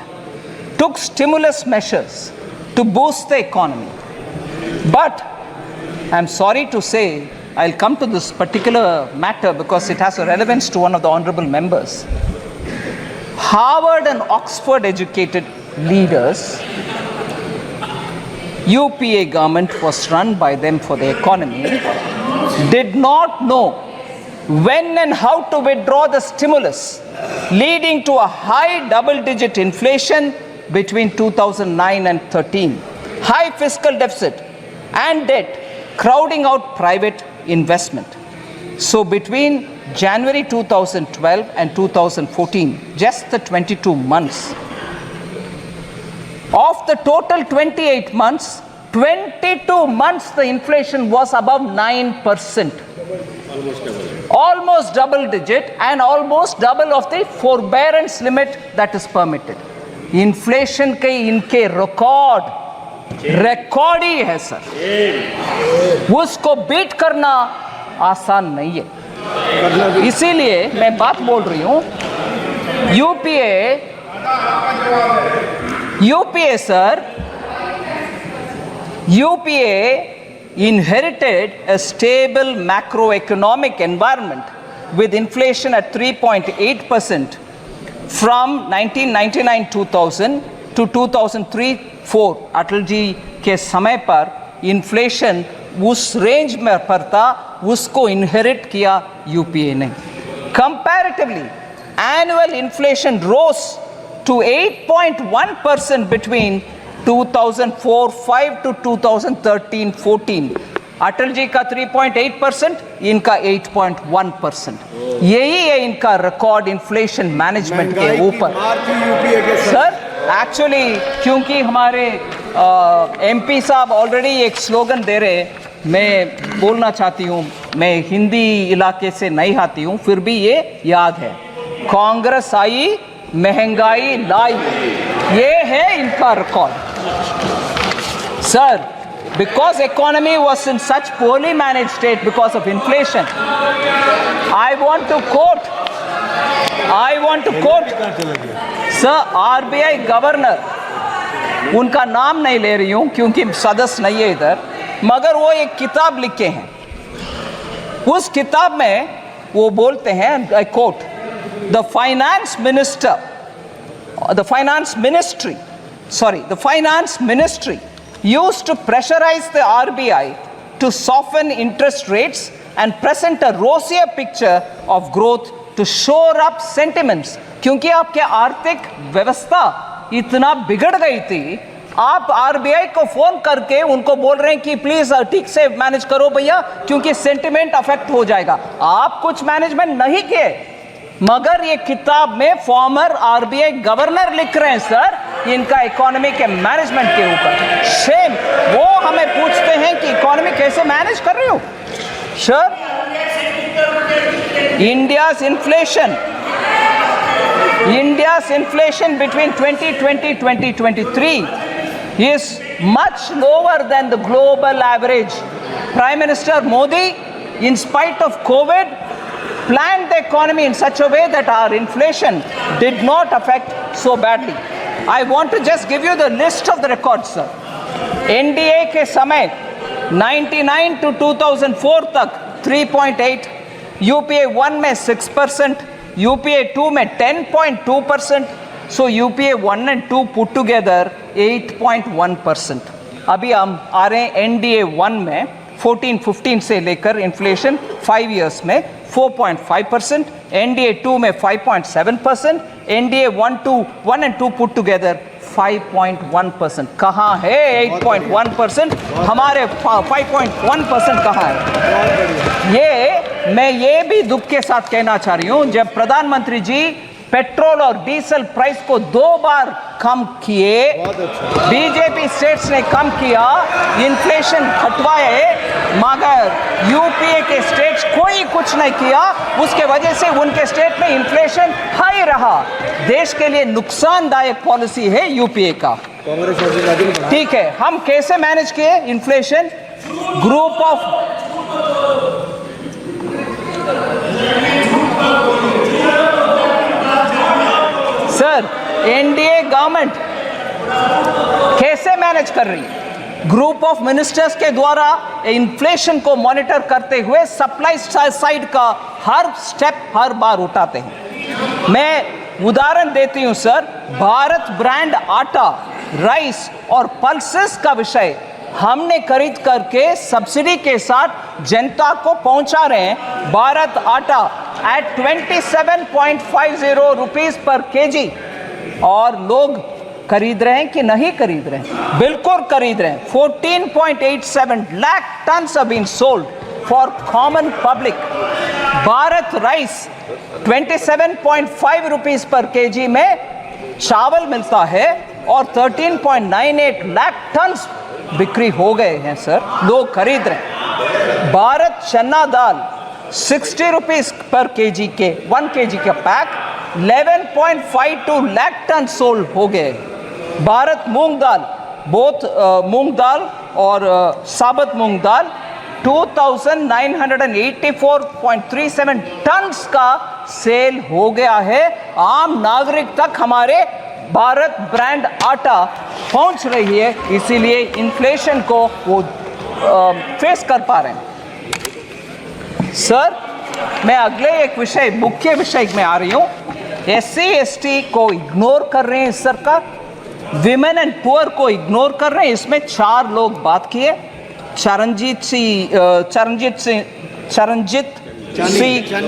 took stimulus measures to boost the economy. But I'm sorry to say, I'll come to this particular matter because it has a relevance to one of the honorable members. Harvard and Oxford educated leaders, UPA government was run by them for the economy, did not know when and how to withdraw the stimulus, leading to a high double-digit inflation between 2009 and 13, high fiscal deficit and debt, crowding out private investment. So between January 2012 and 2014, just the 22 months, of the total 28 months, 22 months the inflation was above 9%. Almost double digit and almost double of the forbearance limit that is permitted. Inflation के इनके record ही है sir, उसको beat करना आसान नहीं है। इसीलिए मैं बात बोल रही हूँ, UPA sir, UPA inherited a stable macroeconomic environment with inflation at 3.8% from 1999-2000 to 2003-04. Atal ji के समय पर इन्फ्लेशन उस रेंज में पर था, उसको इनहेरिट किया यूपीए ने. Comparatively, annual inflation rose to 8.1% between 2004-05 to 2013-14. Atal ji का 3.8%, इनका 8.1%. यही है इनका रिकॉर्ड इन्फ्लेशन मैनेजमेंट के ऊपर. सर एक्चुअली क्योंकि हमारे एमपी साहब ऑलरेडी एक स्लोगन दे रहे, मैं बोलना चाहती हूँ, मैं हिंदी इलाके से नहीं आती हूँ, फिर भी ये याद है, कांग्रेस आई महंगाई लाई. ये है इनका record. Sir, because economy was in such poorly managed state because of inflation, I want to quote sir, RBI governor, उनका नाम नहीं ले रही हूं क्योंकि सदस्य नहीं है इधर, मगर वो एक किताब लिखे हैं. उस किताब में वो बोलते हैं, I quote, the finance ministry used to pressurize the RBI to soften interest rates and present a rosier picture of growth to shore up sentiments. क्योंकि आपके आर्थिक व्यवस्था इतना बिगड़ गई थी, आप आरबीआई को फोन करके उनको बोल रहे हैं कि प्लीज ठीक से मैनेज करो भैया, क्योंकि सेंटिमेंट अफेक्ट हो जाएगा। आप कुछ मैनेजमेंट नहीं किए, मगर ये किताब में फॉर्मर आरबीआई गवर्नर लिख रहे हैं सर इनका इकोनॉमी के मैनेजमेंट के ऊपर। शेम। वो हमें पूछते हैं कि इकोनॉमी कैसे मैनेज कर रहे हो sir. India's inflation between 2020-2023 is much lower than the global average. Prime Minister Modi, in spite of COVID, planned the economy in such a way that our inflation did not affect so badly. I want to just give you the list of the records, sir. NDA के समय 99 to 2004 तक 3.8, UPA 1 में 6%, UPA 2 में 10.2%, so UPA 1 and 2 put together 8.1%. अभी हम आ रहे हैं NDA 1 में 14-15 से लेकर इन्फ्लेशन 5 years में 4.5%, NDA 2 में 5.7%, NDA 1 and 2 put together 5.1%. कहाँ है 8.1%? हमारे 5.1% कहाँ है? मैं ये भी दुख के साथ कहना चाह रही हूँ, जब प्रधानमंत्री जी पेट्रोल और डीजल प्राइस को 2 बार कम किए, बीजेपी स्टेट्स ने कम किया, इन्फ्लेशन घटवाए, मगर यूपीए के स्टेट्स कोई कुछ नहीं किया। उसके वजह से उनके स्टेट में इन्फ्लेशन हाई रहा। देश के लिए नुकसानदायक पॉलिसी है यूपीए का। ठीक है, हम कैसे मैनेज किए inflation? Group of sir, NDA government कैसे मैनेज कर रही है? ग्रुप ऑफ मिनिस्टर्स के द्वारा इन्फ्लेशन को मॉनिटर करते हुए सप्लाई साइड का हर स्टेप हर बार उठाते हैं। मैं उदाहरण देती हूं सर, भारत ब्रांड आटा, राइस और पल्सेस का विषय हमने खरीद करके सब्सिडी के साथ जनता को पहुंचा रहे हैं। भारत आटा एट 27.50 रुपीस पर केजी, और लोग खरीद रहे हैं कि नहीं खरीद रहे हैं? बिल्कुल खरीद रहे हैं। 14.87 lakh tonnes have been sold for common public. Bharat rice 27.5 rupees पर केजी में चावल मिलता है और 13.98 लाख टन्स बिक्री हो गए हैं सर, लोग खरीद रहे हैं। भारत चना दाल 60 रुपीस पर केजी के 1 केजी का पैक 11.52 लाख टन सोल्ड हो गए। भारत मूंग दाल, बोथ मूंग दाल और साबुत मूंग दाल 2984.37 टन्स का सेल हो गया है। आम नागरिक तक हमारे भारत ब्रांड आटा पहुंच रही है, इसीलिए इन्फ्लेशन को वो फेस कर पा रहे हैं। सर, मैं अगले एक विषय, मुख्य विषय में आ रही हूँ। एससी एसटी को इग्नोर कर रहे हैं सरकार, विमेन एंड पुअर को इग्नोर कर रहे हैं। इसमें 4 लोग बात किए, चरणजीत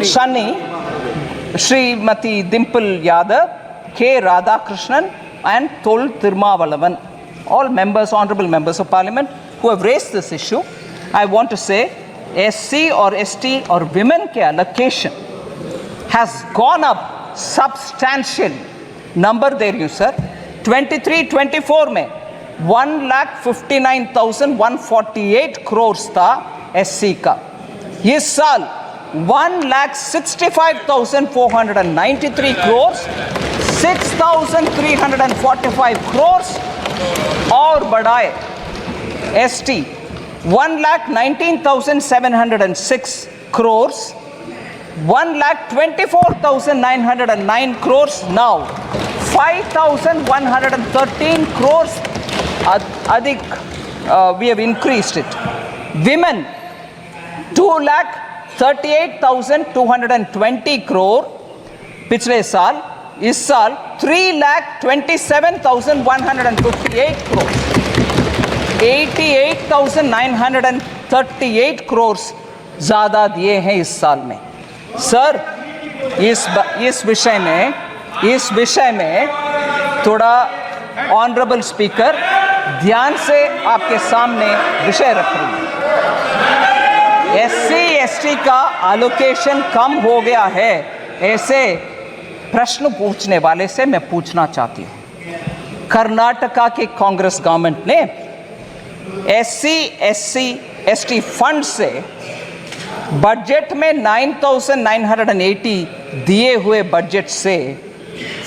शनी, श्रीमती डिम्पल यादव, के Radhakrishnan and Tol Tirumavalavan, all members, honorable members of parliament who have raised this issue. I want to say SC or ST or women के allocation has gone up substantial. Number there you sir, 23-24 में 1,59,148 crores था SC का। इस साल 1,65,493 crores, 6,345 crores और बढ़ाए। ST 1,19,706 crores, 1,24,909 crores, now 5,113 crores अधिक we have increased it. Women 2,38,220 crore पिछले साल, इस साल 3,27,158 crore, 88,938 crores ज़्यादा दिए हैं इस साल में। सर, इस विषय में थोड़ा ऑनरेबल स्पीकर, ध्यान से आपके सामने विषय रख रही हूं। SC/ST का एलोकेशन कम हो गया है, ऐसे प्रश्न पूछने वाले से मैं पूछना चाहती हूं। कर्नाटका की कांग्रेस गवर्नमेंट ने SC/ST फंड से बजट में 9,980 दिए हुए बजट से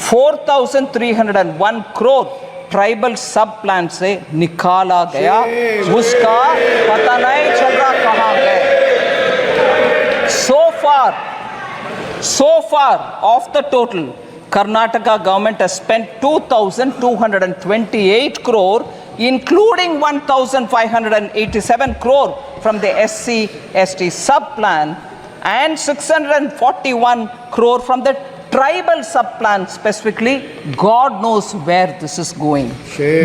4,301 करोड़ ट्राइबल सब प्लान से निकाला गया, उसका पता नहीं चल रहा कहां गए। So far of the total, Karnataka government has spent 2,228 crore, including 1,587 crore from the SC/ST sub-plan and 641 crore from the tribal sub-plan specifically. God knows where this is going.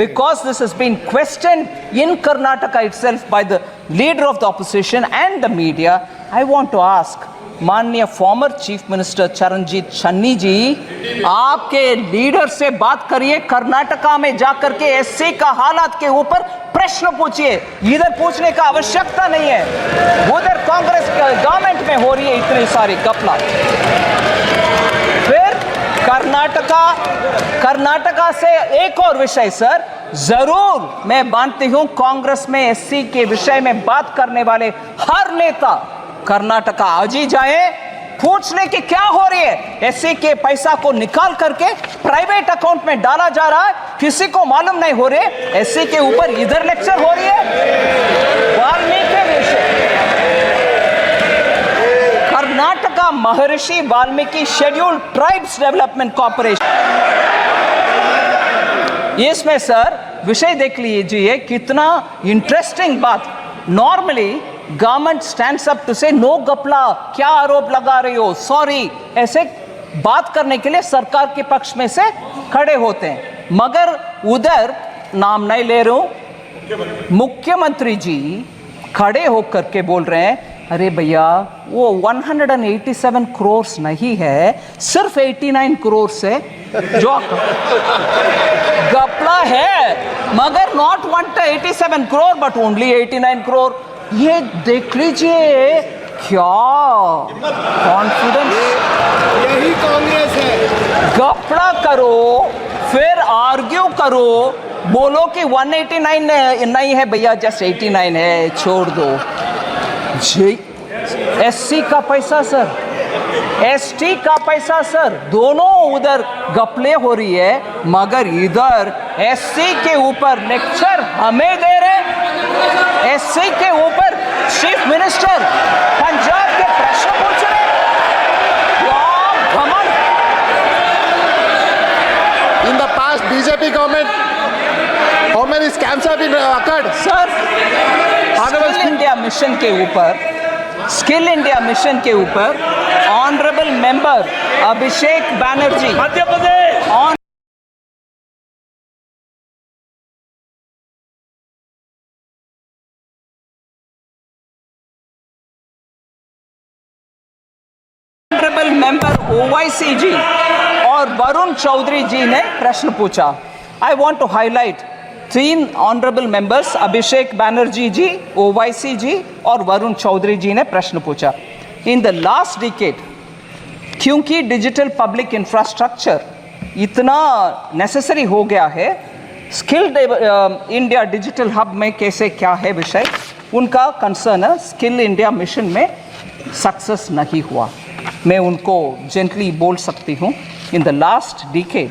Because this has been questioned in Karnataka itself by the leader of the opposition and the media, I want to ask माननीय former chief minister Charanjit Channi ji, आपके leader से बात करिए, कर्नाटका में जाकर के SC का हालात के ऊपर प्रश्न पूछिए। इधर पूछने का आवश्यकता नहीं है, उधर कांग्रेस गवर्नमेंट में हो रही है इतनी सारी घपला। फिर कर्नाटका से एक और विषय सर, जरूर मैं मानती हूं कांग्रेस में SC के विषय में बात करने वाले हर नेता कर्नाटका आज ही जाए, पूछ ले कि क्या हो रही है। SC के पैसा को निकाल करके प्राइवेट अकाउंट में डाला जा रहा है, किसी को मालूम नहीं हो रही है। SC के ऊपर इधर लेक्चर हो रही है। वाल्मीकि विषय, Karnataka Maharshi Valmiki scheduled tribes development corporation, इसमें सर विषय देख लीजिए, कितना इंटरेस्टिंग बात। Normally government stands up to say no गपला, क्या आरोप लगा रही हो, सॉरी, ऐसे बात करने के लिए सरकार के पक्ष में से खड़े होते हैं। मगर उधर नाम नहीं ले रहा हूं, मुख्यमंत्री जी खड़े होकर के बोल रहे हैं, अरे भैया वो 187 करोड़ नहीं है, सिर्फ 89 करोड़ से जो गपला है, मगर not 187 crore but only 89 crore. ये देख लीजिए क्या कॉन्फिडेंस, यही कांग्रेस है। गपला करो फिर आर्ग्यू करो, बोलो कि 189 नहीं है भैया, जस्ट 89 है, छोड़ दो। जी SC का पैसा सर, ST का पैसा सर, दोनों उधर गपले हो रही है, मगर इधर SC के ऊपर लेक्चर हमें दे रहे। SC के ऊपर चीफ मिनिस्टर पंजाब के प्रश्न पूछ रहे। In the past BJP government, how many scams have been occurred? Sir, skill India mission के ऊपर honourable member Abhishek Banerjee Madhya Pradesh honourable member OIC ji और वरुण चौधरी जी ने प्रश्न पूछा। I want to highlight 3 honourable members, Abhishek Banerjee ji, OIC ji और वरुण चौधरी जी ने प्रश्न पूछा। इन द लास्ट डिकेड, क्योंकि डिजिटल पब्लिक इंफ्रास्ट्रक्चर इतना नेसेसरी हो गया है, स्किल्ड इंडिया डिजिटल हब में कैसे क्या है विषय, उनका कंसर्न है स्किल इंडिया मिशन में सक्सेस नहीं हुआ। मैं उनको जेंटली बोल सकती हूँ, इन the last decade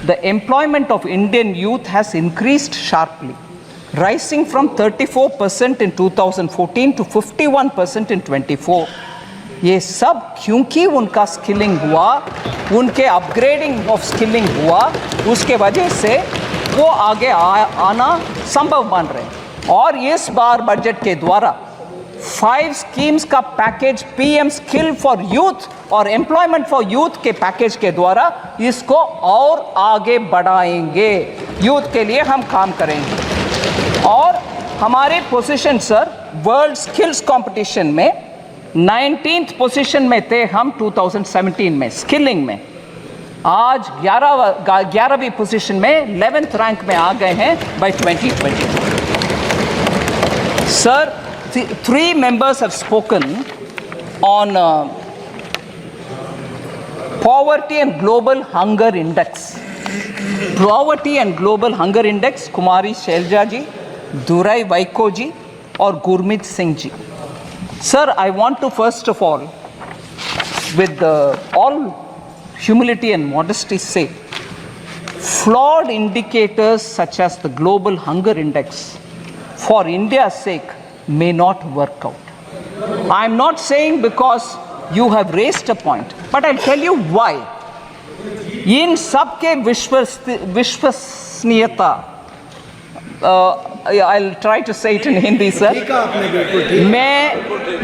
the employment of Indian youth has increased sharply, rising from 34% in 2014 to 51% in 24. ये सब क्योंकि उनका स्किलिंग हुआ, उनके अपग्रेडिंग ऑफ स्किलिंग हुआ, उसके वजह से वो आगे आना संभव बन रहे हैं। और इस बार बजट के द्वारा 5 स्कीम्स का package PM skill for youth और एम्प्लॉयमेंट फॉर यूथ के पैकेज के द्वारा इसको और आगे बढ़ाएंगे। यूथ के लिए हम काम करेंगे। और हमारे position sir world skills competition में 19th पोजीशन में थे हम 2017 में स्किलिंग में। आज 11वीं पोजीशन में 11th रैंक में आ गए हैं by 2020. Sir, three members have spoken on poverty and global hunger index. Poverty and global hunger index, Kumari Shelja ji, Durai Vaiko ji और Gurmeet Singh ji. Sir, I want to first of all, with all humility and modesty say, flawed indicators such as the global hunger index for India's sake may not work out. I'm not saying because you have raised a point, but I'll tell you why. इन सब के विश्वसनीयता, I'll try to say it in Hindi, sir.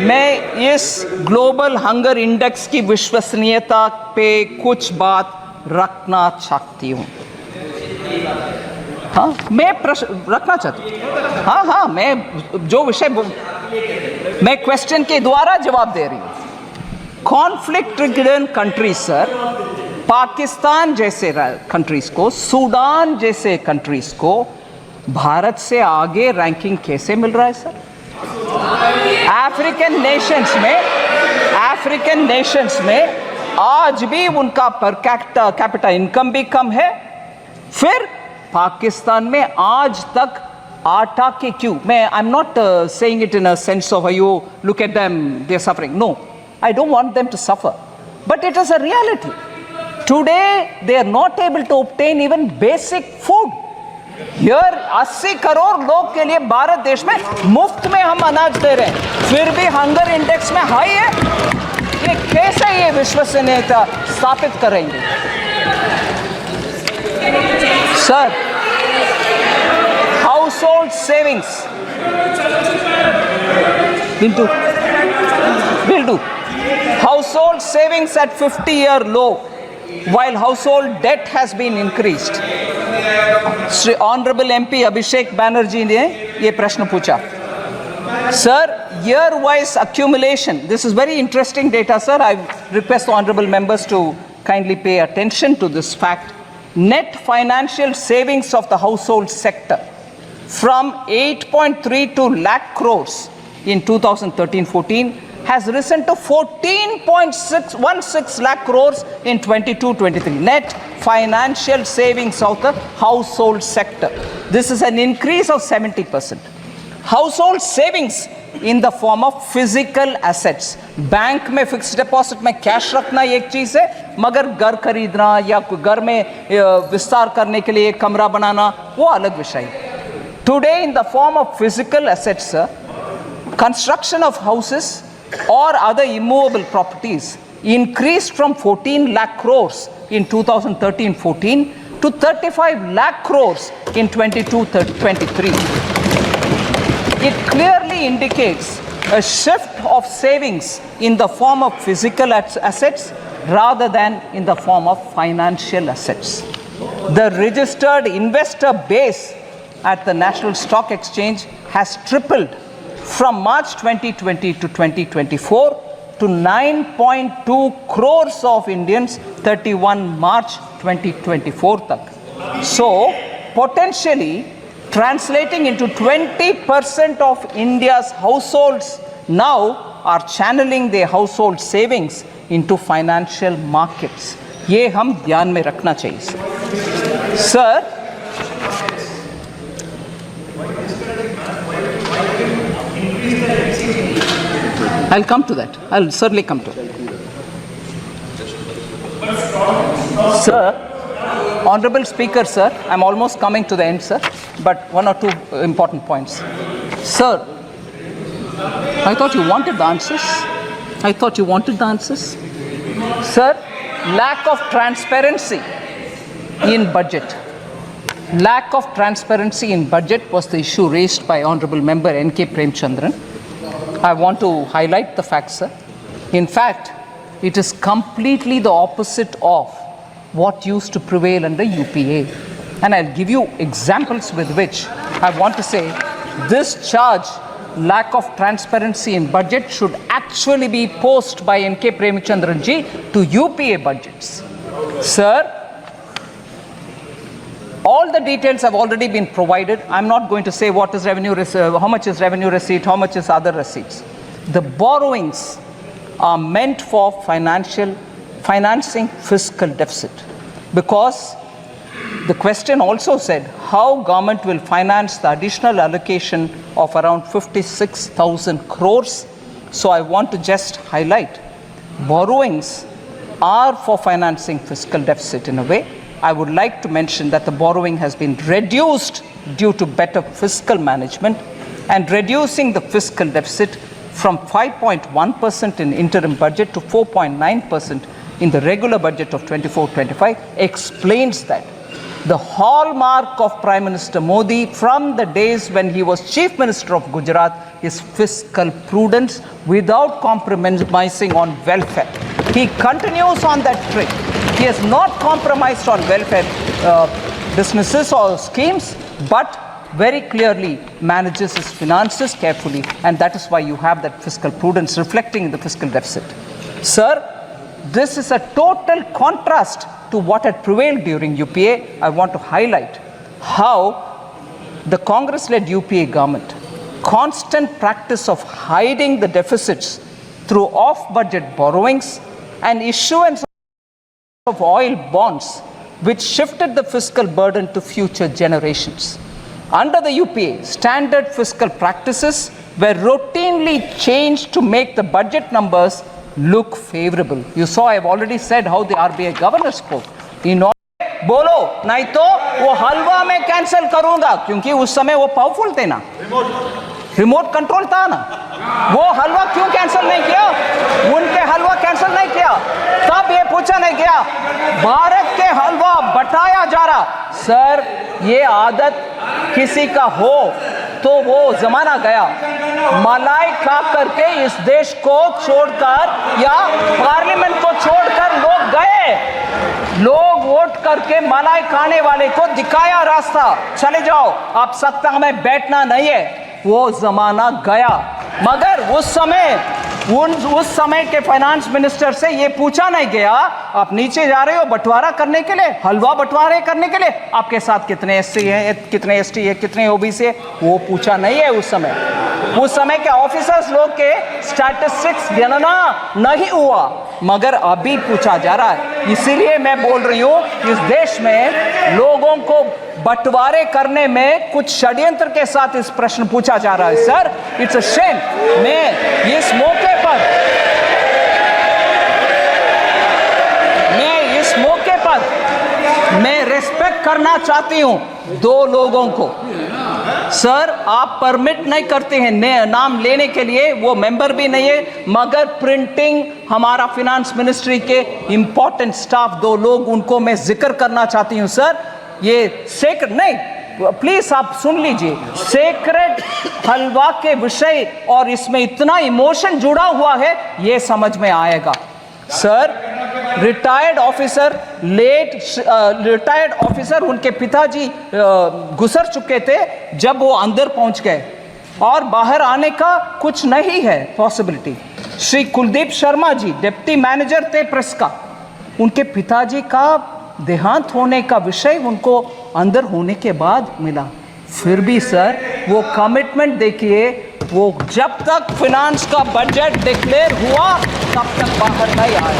मैं इस global hunger index की विश्वसनीयता पे कुछ बात रखना चाहती हूँ. हाँ, मैं प्रश्न रखना चाहती हूँ. हाँ, मैं जो विषय मैं क्वेश्चन के द्वारा जवाब दे रही हूँ. Conflict ridden countries sir, Pakistan जैसे कंट्रीज को, सूडान जैसे कंट्रीज को भारत से आगे रैंकिंग कैसे मिल रहा है सर? अफ्रीकन नेशंस में आज भी उनका पर कैपिटा इनकम भी कम है. फिर पाकिस्तान में आज तक आटा के क्यों, मैं I am not saying it in a sense of you look at them they are suffering, no, I don't want them to suffer, but it is a reality. Today they are not able to obtain even basic food. Here 80 crore लोग के लिए भारत देश में मुफ्त में हम अनाज दे रहे हैं, फिर भी हंगर इंडेक्स में हाई है. ये कैसे ये विश्वसनीयता स्थापित करेंगे? Sir, household savings will do. Household savings at 50-year low, while household debt has been increased. Shri Honorable MP Abhishek Banerjee ने ये प्रश्न पूछा. Sir, year-wise accumulation. This is very interesting data, sir. I request the honorable members to kindly pay attention to this fact. Net financial savings of the household sector from 8.32 lakh crores in 2013-14 has risen to 14.616 lakh crores in 22-23. Net financial savings of the household sector. This is an increase of 70%. Household savings in the form of physical assets. Bank में fixed deposit में cash रखना एक चीज है, मगर घर खरीदना या घर में विस्तार करने के लिए कमरा बनाना वो अलग विषय है. Today in the form of physical assets, sir, construction of houses or other immovable properties increased from 14 lakh crores in 2013-14 to 35 lakh crores in 22-23. It clearly indicates a shift of savings in the form of physical assets rather than in the form of financial assets. The registered investor base at the National Stock Exchange has tripled from March 2020 to 2024 to 9.2 crores of Indians 31 March 2024 tak. So potentially translating into 20% of India's households now are channeling their household savings into financial markets. ये हम ध्यान में रखना चाहिए sir. I'll come to that. I'll certainly come to it. Sir, Honorable Speaker, sir, I'm almost coming to the end, sir, but one or two important points. Sir, I thought you wanted the answers. Sir, lack of transparency in budget. Lack of transparency in budget was the issue raised by Honorable Member N.K. Premchandran. I want to highlight the fact, sir. In fact, it is completely the opposite of what used to prevail under UPA. And I'll give you examples with which I want to say this charge, lack of transparency in budget, should actually be posed by N.K. Premchandran ji to UPA budgets. Sir, all the details have already been provided. I'm not going to say what is how much is revenue receipt, how much is other receipts. The borrowings are meant for financing fiscal deficit, because the question also said how government will finance the additional allocation of around 56,000 crores. So I want to just highlight, borrowings are for financing fiscal deficit in a way. I would like to mention that the borrowing has been reduced due to better fiscal management, and reducing the fiscal deficit from 5.1% in interim budget to 4.9% in the regular budget of 24-25 explains that. The hallmark of Prime Minister Modi from the days when he was Chief Minister of Gujarat is fiscal prudence without compromising on welfare. He continues on that trick. He has not compromised on welfare businesses or schemes, but very clearly manages his finances carefully, and that is why you have that fiscal prudence reflecting in the fiscal deficit. Sir, this is a total contrast to what had prevailed during UPA. I want to highlight how the Congress-led UPA government, constant practice of hiding the deficits through off-budget borrowings and issuance of oil bonds, which shifted the fiscal burden to future generations. Under the UPA, standard fiscal practices were routinely changed to make the budget numbers look favorable. You saw, I've already said how the RBI governor spoke. बोलो नहीं तो वो हलवा में cancel करूंगा, क्योंकि उस समय वो पावरफुल थे ना, रिमोट कंट्रोल था ना, वो हलवा क्यों कैंसिल नहीं किया? उनके हलवा कैंसिल नहीं किया, तब ये पूछा नहीं गया भारत के हलवा बटाया जा रहा। सर, ये आदत किसी का हो तो वो जमाना गया। मलाई खा करके इस देश को छोड़कर या पार्लियामेंट को छोड़कर लोग गए। लोग वोट करके मलाई खाने वाले को दिखाया रास्ता, चले जाओ, अब सत्ता में बैठना नहीं है। वो जमाना गया। मगर उस समय के फाइनेंस मिनिस्टर से ये पूछा नहीं गया, आप नीचे जा रहे हो बंटवारा करने के लिए, हलवा बंटवारे करने के लिए, आपके साथ कितने एससी हैं, कितने एसटी है, कितने ओबीसी है, वो पूछा नहीं है। उस समय के ऑफिसर्स लोग के स्टैटिस्टिक्स गणना नहीं हुआ, मगर अभी पूछा जा रहा है। इसीलिए मैं बोल रही हूं, इस देश में लोगों को बंटवारे करने में कुछ षड्यंत्र के साथ इस प्रश्न पूछा जा रहा है। Sir, it's a shame. मैं इस मौके पर मैं रिस्पेक्ट करना चाहती हूं दो लोगों को। सर, आप परमिट नहीं करते हैं नाम लेने के लिए, वो मेंबर भी नहीं है, मगर प्रिंटिंग हमारा फिनेंस मिनिस्ट्री के इंपॉर्टेंट स्टाफ दो लोग, उनको मैं जिक्र करना चाहती हूं। सर, ये सेक्रेट नहीं, प्लीज आप सुन लीजिए, सेक्रेट हलवा के विषय और इसमें इतना इमोशन जुड़ा हुआ है, ये समझ में आएगा। सर, रिटायर्ड ऑफिसर उनके पिताजी गुजर चुके थे जब वो अंदर पहुंच गए, और बाहर आने का कुछ नहीं है possibility. Shri Kuldeep Sharma ji deputy manager थे प्रेस का, उनके पिताजी का देहांत होने का विषय उनको अंदर होने के बाद मिला। फिर भी सर, वो कमिटमेंट देखिए, वो जब तक फिनांस का बजट डिक्लेयर हुआ तब तक बाहर नहीं आया।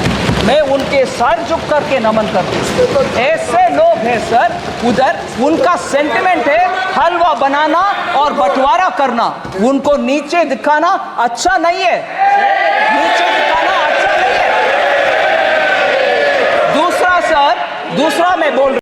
मैं उनके सर झुक करके नमन करती हूँ। ऐसे लोग हैं सर, उधर उनका सेंटिमेंट है हलवा बनाना और बंटवारा करना, उनको नीचे दिखाना अच्छा नहीं है, नीचे दिखाना अच्छा नहीं है। दूसरा मैं बोल